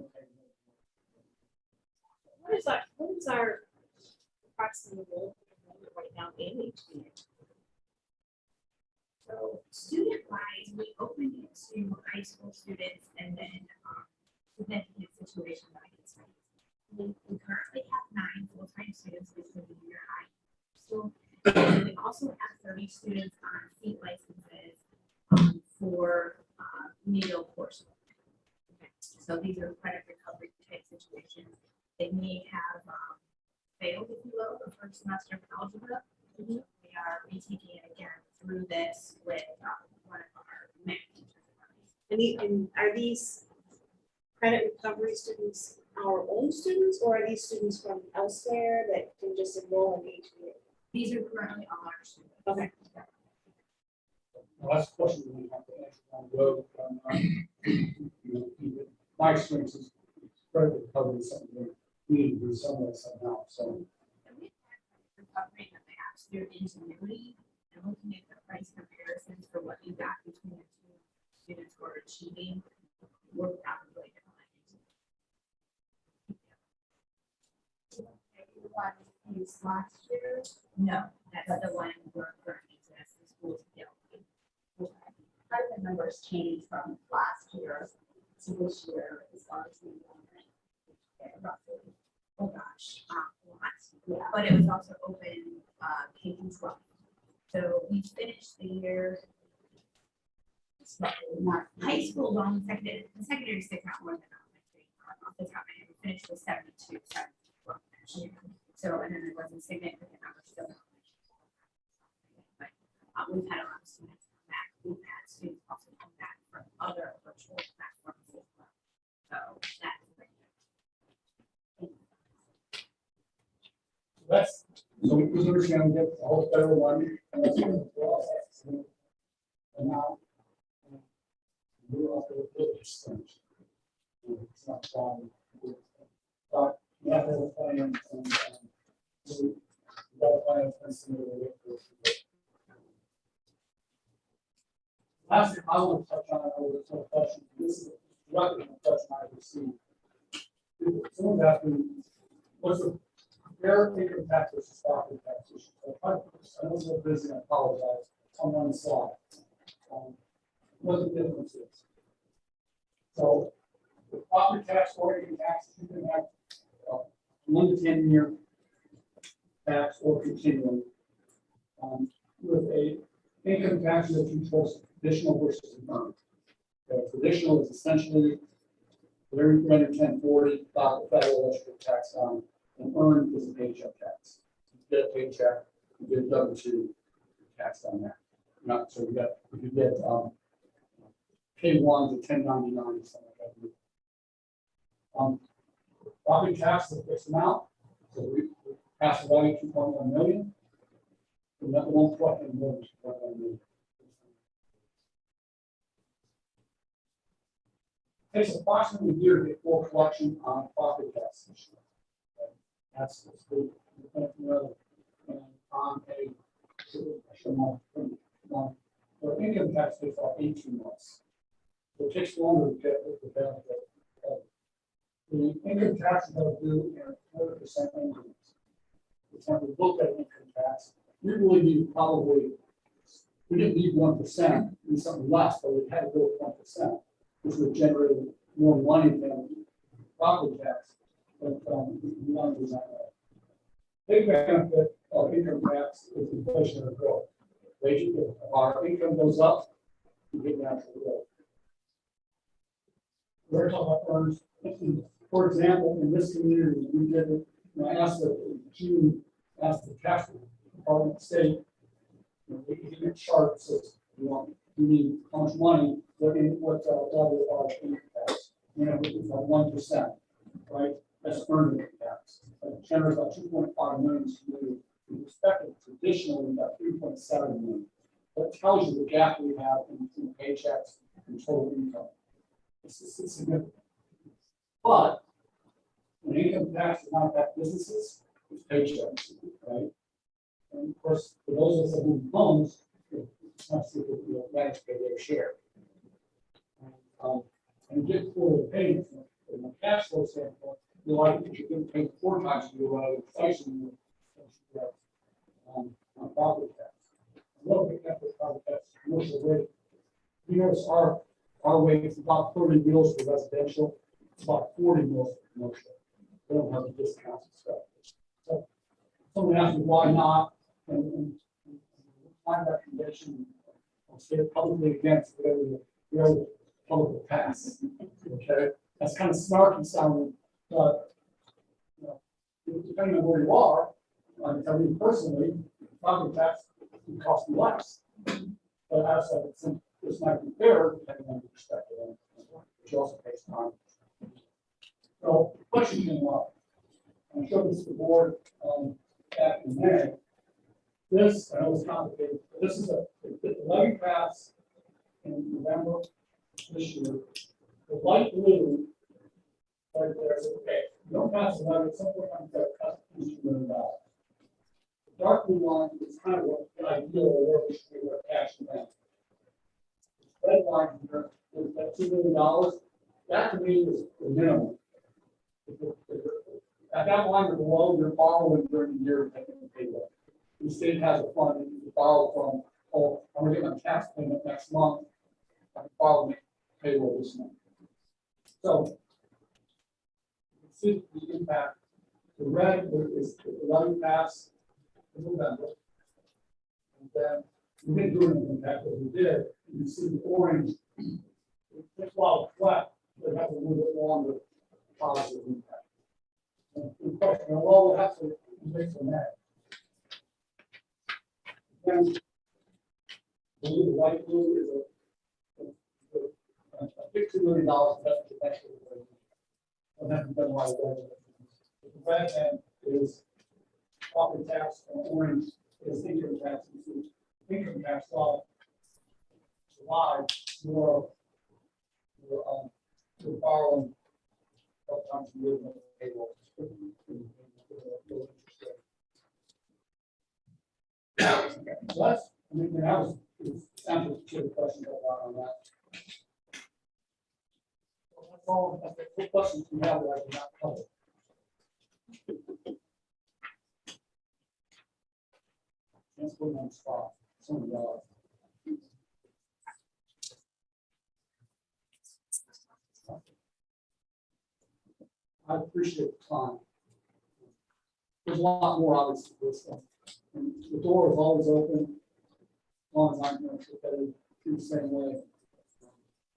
is our approximate goal right now in HBA? So student-wise, we opened it to high school students and then significant situation guidance. We currently have 9 full-time students between the junior high. So we also have 30 students on seat licenses for remedial coursework. Okay. So these are credit recovery type situations. They may have failed, if you will, the first semester of algebra. We are retaking it again through this with one of our math teachers. And are these credit recovery students our own students, or are these students from elsewhere that can just enroll in HBA? These are currently all our students. Okay. Well, that's a question we have to answer on the road. My experience is credit recovery is something that we need to do some way somehow. So And we have recovery that they have their ingenuity and looking at the price comparisons for what you got between the two students who are achieving, we're probably going to find. increase last year? No, that's the one we're currently, so that's the school's bill. How did the numbers change from last year to this year as far as the enrollment? Roughly. Oh, gosh, lots. Yeah. But it was also open, K through 12. So we finished the year, Not high school long, the secondary six not more than elementary. Off the top of my head, we finished with 72, 74 next year. So, and then there was a significant number still. But we've had a lot of students come back. We've had students also come back from other virtual platforms as well. So that's great. That's, so we understand we get the whole federal money. And that's what we're all asking. And now, we're all going to do this thing. It's not fun. But we have a plan and, so we got a plan and some of the. Last thing I want to touch on, I was a question, this is directly a question I received. Someone's asking, what's the fair income tax versus property tax issue? So I know it's a little busy, I apologize, someone saw it. What the difference is. So the property tax or income tax, you can have 1 to 10 year tax or continuing. With a income tax that controls traditional versus earned. Traditional is essentially very 1040, the federal electric tax on, and earned is a paycheck tax. You get a paycheck, you get a W-2 tax on that. Not so we got if you get K1 to 1099 or something like that. Property tax is a fixed amount, so we pass the value 2.1 million. And that one collecting more than 2.1 million. Takes approximately a year to get full collection on property tax. That's the and on for income tax takes about 18 months. So it takes longer to get the benefit. The income tax is going to do in 40% increments. When we look at income tax, we really need probably, we didn't need 1%, we need something less, but we had to go with 1%, which would generate more money than property tax. But we want to do that. Big benefit of income tax is inflationary growth. If our income goes up, we get natural growth. We're talking about earners. For example, in this community, we did it. I asked the tax department state, we can get charts of you need how much money, what level of income tax. It's like 1%, right? That's earned income tax. It generates about 2.5 million. We expected traditionally about 3.7 million. That tells you the gap we have in paychecks and total income. It's significant. But when income tax is not affect businesses, it's paychecks, right? And of course, for those of us who own homes, it's not super manage to pay their share. And get full payments from a cash flow standpoint, you like if you're getting paid 4 times your inflation on property tax. Another big factor of property tax is commercial rate. You notice our rate is about 30 mils for residential, it's about 40 mils for commercial. They don't have the discounts and stuff. So someone asked me why not, and my recommendation, I'll say it publicly against whatever public will pass. Okay, that's kind of snarky sounding, but depending on where you are, I can tell you personally, property tax can cost you less. But as I said, this might be fair depending on your perspective, which also takes time. So, the question came up. I showed this to the board back in May. This, I know it's complicated, but this is the levy pass in November this year. The light blue right there is okay. You don't pass the levy, something comes out, cost $2 million. The dark blue line is kind of what the ideal or where we should be with cash and bank. The red line here is that $2 million. That to me is the minimum. At that line or below, you're borrowing during the year, taking the payroll. The state has a fund that you can borrow from, oh, I'm gonna get my tax payment next month. I can borrow my payroll this month. So. You can see the impact. The red is the levy pass in November. And then we didn't do anything impact, but we did. You see the orange. It's while it's flat, they have a little bit longer positive impact. And the question, well, we'll have to make some that. Then the light blue is a big $2 million investment eventually. And that's been why the red end is property tax and orange is income tax. Income tax law. July, you're borrowing sometimes you live in the payroll. So that's, I mean, that was, answers to the question on that. So that's all, that's the quick questions we have that I did not cover. Let's put them on the spot. Some of y'all. I appreciate the time. There's a lot more obviously to this stuff. And the door is always open. As long as I'm going to do the same way.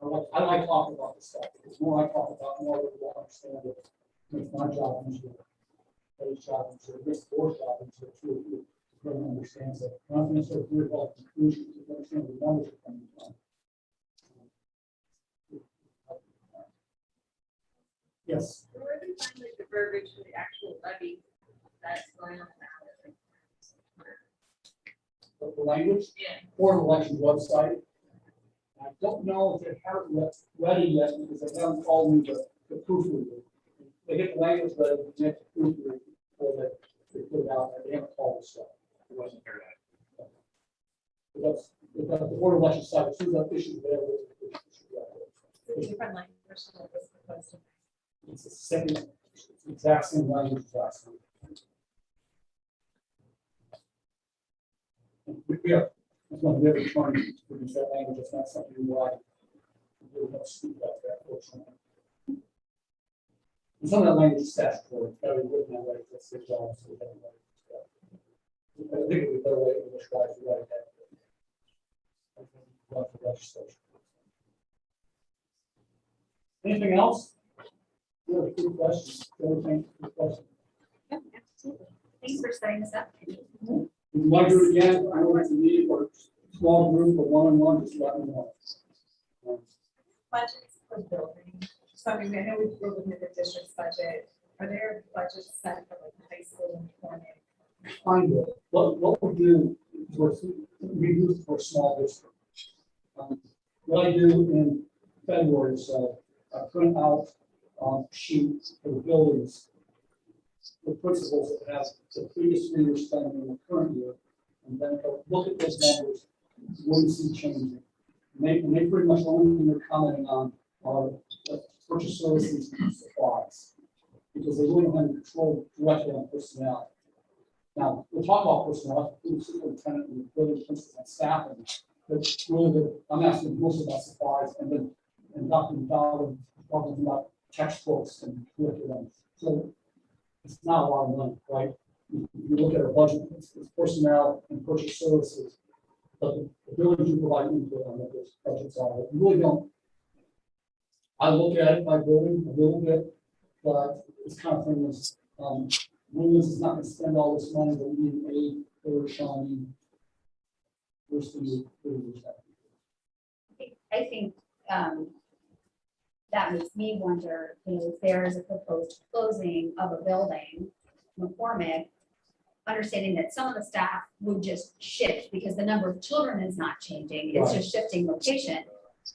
I like talking about this stuff because the more I talk about, the more we will understand it. Makes my job easier. His job easier. Makes the board's job easier too. If everyone understands it. I'm not necessarily worried about the conclusions. To understand the numbers are coming from. Yes. Where do you find like the verbiage for the actual levy that's going on now? The language Yeah. or the elections website. I don't know if they have it ready yet because they haven't called me the proofreader. They get the language ready, but they have to proofread before they put it out. They haven't called the stuff. It wasn't there that. But that's the board of election site. As soon as that issue is available. Different language that was proposed. It's the same, it's the exact same language as last time. We have, that's one of the other trying to produce that language. It's not something you like. We don't speak about that, fortunately. And some of that language is statutory. It's got to be written that way. That's their job. So we have to write it. I think it would be a better way to describe it right now. Anything else? You have a good question. Good question. Yep, absolutely. Thanks for setting this up. If you want to do it again, I don't have to meet or small group or one-on-one, just let me know. Budgets for building. So I mean, I know we're looking at the district's budget. Are there budgets set for like the high school and Huron? Kind of. What we do is we use for small district. What I do in February is I print out sheets for the buildings, the principals that have the previous 3 years spending in the current year, and then look at those numbers, what you see changing. And they pretty much only thing they're commenting on are purchase services and supplies, because they really don't have control directly on personnel. Now, we'll talk about personnel, the superintendent and the building principals and staffing, but really I'm asking most about supplies and then Dr. McDowell talking about textbooks and curriculum. So it's not a lot of money, right? You look at our budget, it's personnel and purchase services, but the buildings you provide input on what those budgets are. You really don't. I look at it by building a little bit, but it's kind of thing is, Williams is not going to spend all this money, but we need a third shiny. First thing I think that makes me wonder, if there is a proposed closing of a building, McCormick, understanding that some of the staff would just shift because the number of children is not changing, it's just shifting location.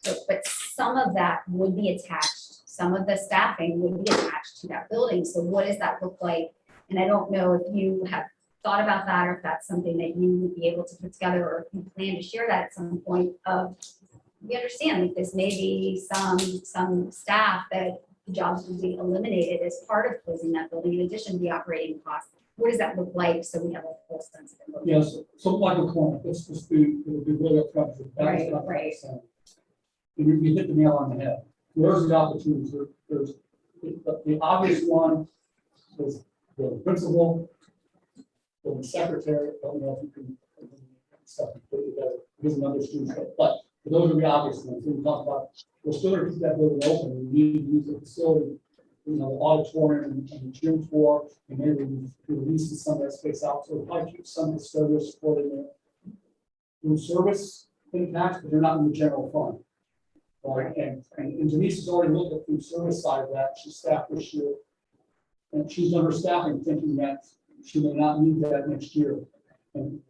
But some of that would be attached, some of the staffing would be attached to that building. So what does that look like? And I don't know if you have thought about that or if that's something that you would be able to put together or if you plan to share that at some point of, we understand like this may be some staff that the jobs will be eliminated as part of closing that building, in addition to the operating costs. What does that look like, so we have a full sense of it? Yes, so Michael Corner, let's just be really upfront. Right, right. You hit the nail on the head. There's the opportunities, there's, the obvious one is the principal, the secretary, I don't know if you can, stuff put together, there's another student, but those are the obvious ones. We talk about, we're still going to keep that building open, we need to use the facility, you know, the auditorium and the gym floor, and maybe we release some of that space out, so if I keep some of the service support in there. Food service impacts, but they're not in the general fund. Right, and Denise has already looked at food service side of that, she's staffed this year. And she's done her staffing thinking that she may not need that next year. And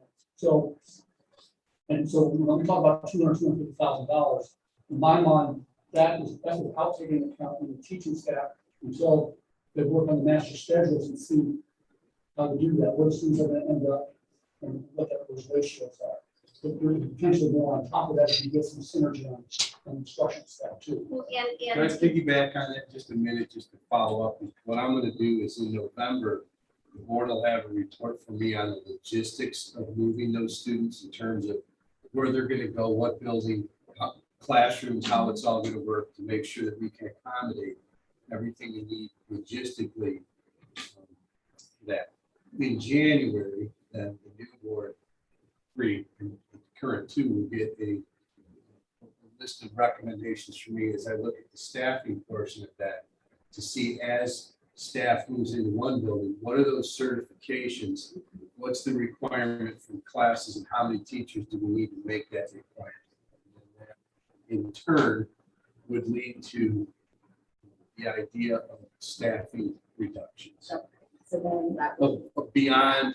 so when we talk about $250,000, in my mind, that's without taking into account the teaching staff until they work on the master schedules and see how to do that, where students are going to end up and what those ratios are. But there's potentially more on top of that if you get some synergy on instruction staff too. Well, Can I piggyback on that just a minute, just to follow up? What I'm gonna do is in November, the board will have a report from me on the logistics of moving those students in terms of where they're gonna go, what building, classrooms, how it's all gonna work to make sure that we can accommodate everything you need logistically. That in January, then the new board, three, and the current two will get a list of recommendations for me as I look at the staffing portion of that to see as staff moves into one building, what are those certifications? What's the requirement from classes and how many teachers do we need to make that requirement? And that in turn would lead to the idea of staffing reductions. So then that Of beyond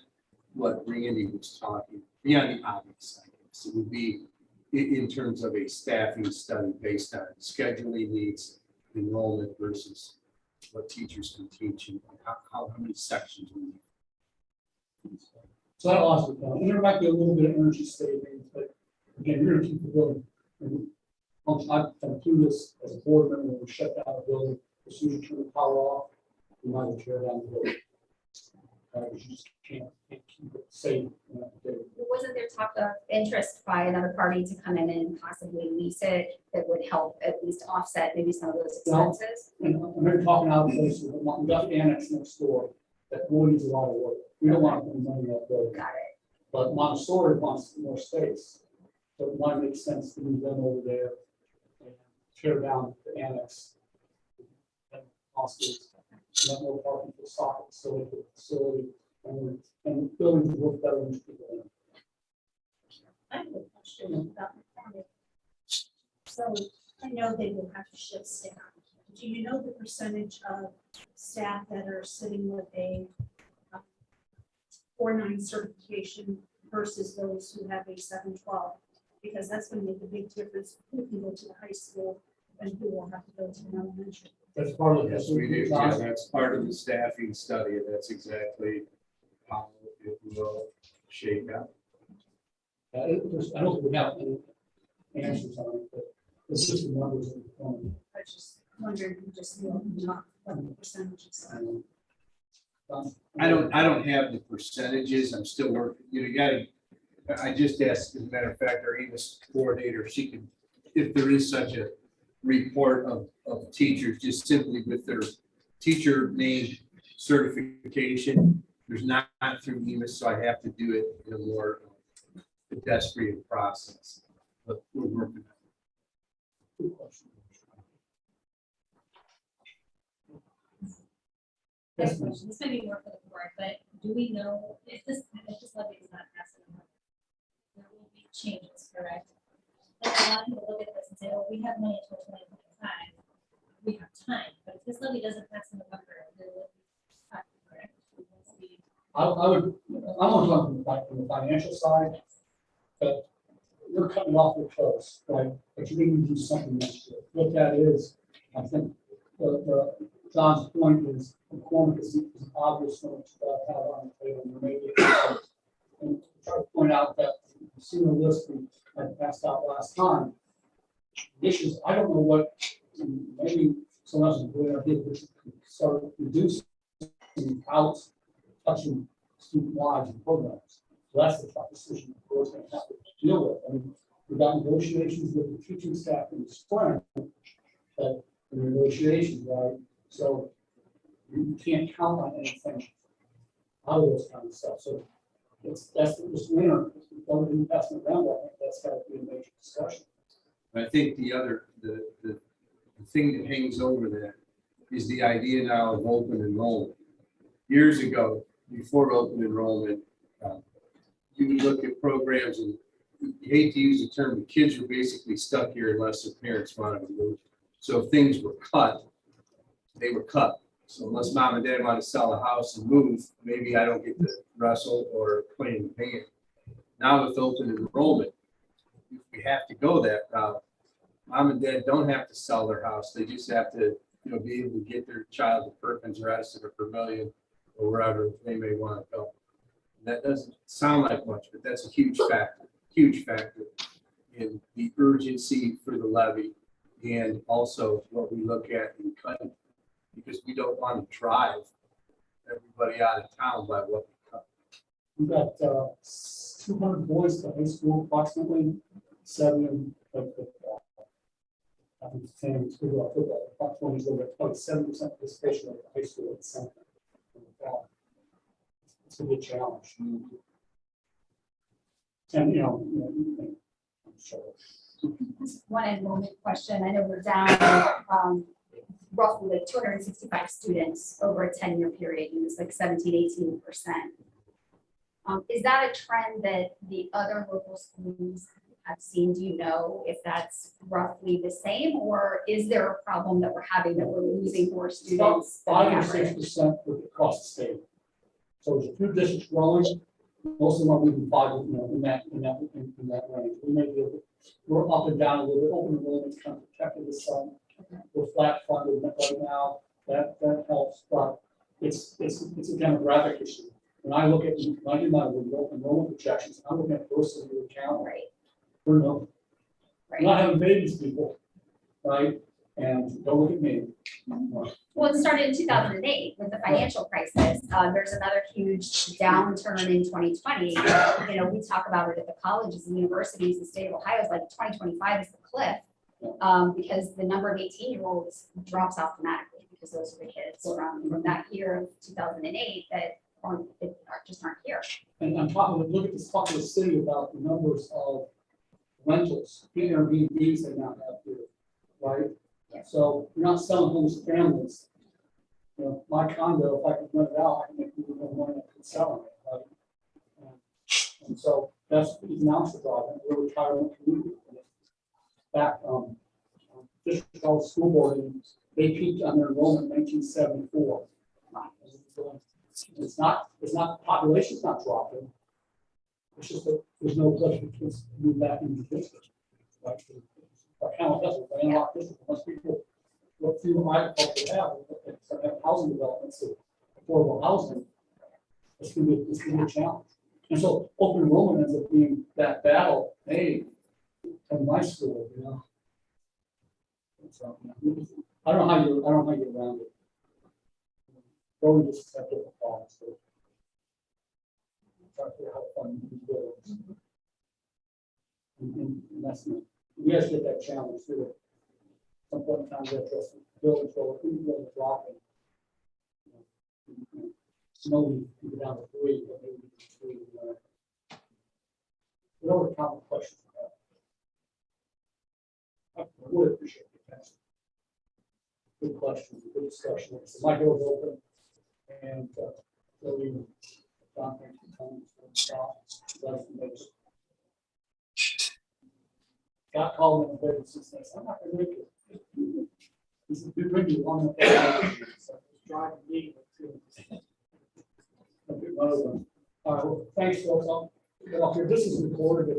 what Randy was talking, beyond the obvious, I guess, it would be in terms of a staffing study based on scheduling needs, enrollment versus what teachers can teach and how many sections we need. So that also, and there might be a little bit of energy savings, but again, you're gonna keep the building. And I've been through this as a board member, when we shut down a building, as soon as you turn the power off, you might as well tear down the building. You just can't keep it safe. wasn't there talk of interest by another party to come in and possibly lease it that would help at least offset maybe some of those expenses? And I'm very talking out of place, we got the annex next door, that really needs a lot of work. We don't want to put money in that building. Got it. But Montessori wants more space, so it might make sense to move them over there and tear down the annex. And also, let more parking for soccer facility, and buildings work better when people in. I have a question about the farming. So I know they will have to shift staff. Do you know the percentage of staff that are sitting with a 4.9 certification versus those who have a 7.12? Because that's going to make a big difference who can go to the high school and who will have to go to an elementary. That's part of Yes, we do. Yeah, that's part of the staffing study, and that's exactly how it will shake out. I don't think we have any answers on it, but it's just the numbers. I was just wondering, if you just knew not what the percentages are. I don't have the percentages. I'm still working. You gotta, I just asked, as a matter of fact, our EMIS coordinator, she could, if there is such a report of teachers, just simply with their teacher name certification. There's not through EMIS, so I have to do it in a more pedestrian process, but we're working on it. Yes, ma'am. This may be more for the board, but do we know if this levy is not passed, there will be changes, correct? Like a lot of people look at this and say, oh, we have money until 2025, we have time, but if this levy doesn't pass in November, there will be time, correct? I'm only talking from the financial side, but you're cutting off your toes, right? But you need to do something next year. What that is, I think, John's point is, McCormick is an obvious one to have on the table. And maybe and try to point out that you've seen the list I passed out last time. Issues, I don't know what, maybe So that's a good idea, we should start reducing out touching student lives and programs. So that's the tough decision the board's gonna have to deal with. I mean, we got negotiations with the teaching staff in the spring, but the negotiations, right? So you can't count on anything out of this kind of stuff. So that's this winter, if we don't do passing around, I think that's gotta be a major discussion. I think the thing that hangs over that is the idea now of open enrollment. Years ago, before open enrollment, you would look at programs and you hate to use the term, but kids were basically stuck here unless their parents wanted to move. So if things were cut, they were cut. So unless mom and dad want to sell a house and move, maybe I don't get to wrestle or play in the band. Now with open enrollment, if we have to go that route, mom and dad don't have to sell their house. They just have to, be able to get their child to Perkins or Edison or Vermillion or wherever they may want to go. That doesn't sound like much, but that's a huge factor in the urgency for the levy and also what we look at in cutting, because we don't want to drive everybody out of town by what we cut. We've got 200 boys to high school, approximately 7 of football. I think it's 10 football, approximately is over 27% participation of the high school at the center. It's a big challenge. And, I'm sure. One enrollment question. I know we're down roughly like 265 students over a 10-year period. It was like 17, 18%. Is that a trend that the other local schools have seen? Do you know if that's roughly the same, or is there a problem that we're having that we're losing more students? than the 5 or average? 6% across the state. So there's a few districts growing. Most of them are moving 5, in that range. We may be able, we're up and down a little bit. Open enrollment's kind of protected this summer. We're flat funded right now. That helps, but it's a demographic issue. When I look at, when I do my enrollment projections, I'm looking at first of the account. Right. We're not Right. having babies, people, right? And don't look at me. Well, it started in 2008 with the financial crisis. There's another huge downturn in 2020. We talk about it at the colleges and universities. The state of Ohio is like 2025 is the cliff because the number of 18-year-olds drops off dramatically because those are the kids from that year of 2008 that just aren't here. And I'm talking, look at this populous city about the numbers of rentals, Airbnbs they now have here, right? Yeah. So you're not selling homes to families. My condo, if I could rent it out, I can make more money than I could sell it, right? And so that's the economics of it. We're a retirement community. Back District College School Board, they peaked on their enrollment in 1974. It's not the population's not dropping. It's just that there's no place for kids to move back into the district. Like our county has a landlocked district. Most people, what few agriculture have housing developments, affordable housing. It's gonna be a challenge. And so open enrollment ends up being that battle, hey, in my school, So, I don't know how you around it. Probably just have different problems. Try to figure out how fun you can build. And that's not, we guys get that challenge too. Some point in time, we have to build control, who's going to drop it. Nobody can go down to 3, but maybe 3. What other common questions I would appreciate the test. Good questions, good discussion. So my door is open. And so we John, thanks for coming. Got called in the business and says, I'm not gonna make it. He said, we bring you on the driving me. All right, well, thanks, folks. I'll get off here. This is recorded.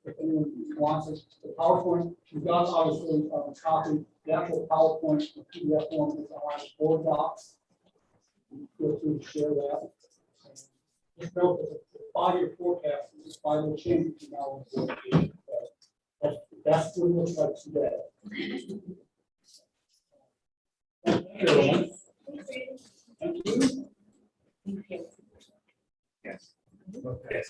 If anyone wants it, the PowerPoint, you've got obviously a copy, the actual PowerPoint, the PDF form is on board docs. Feel free to share that. Just note that the 5-year forecast is 5-year change between now and 14. That's what it looks like today. Everyone. Thank you. Yes. Okay.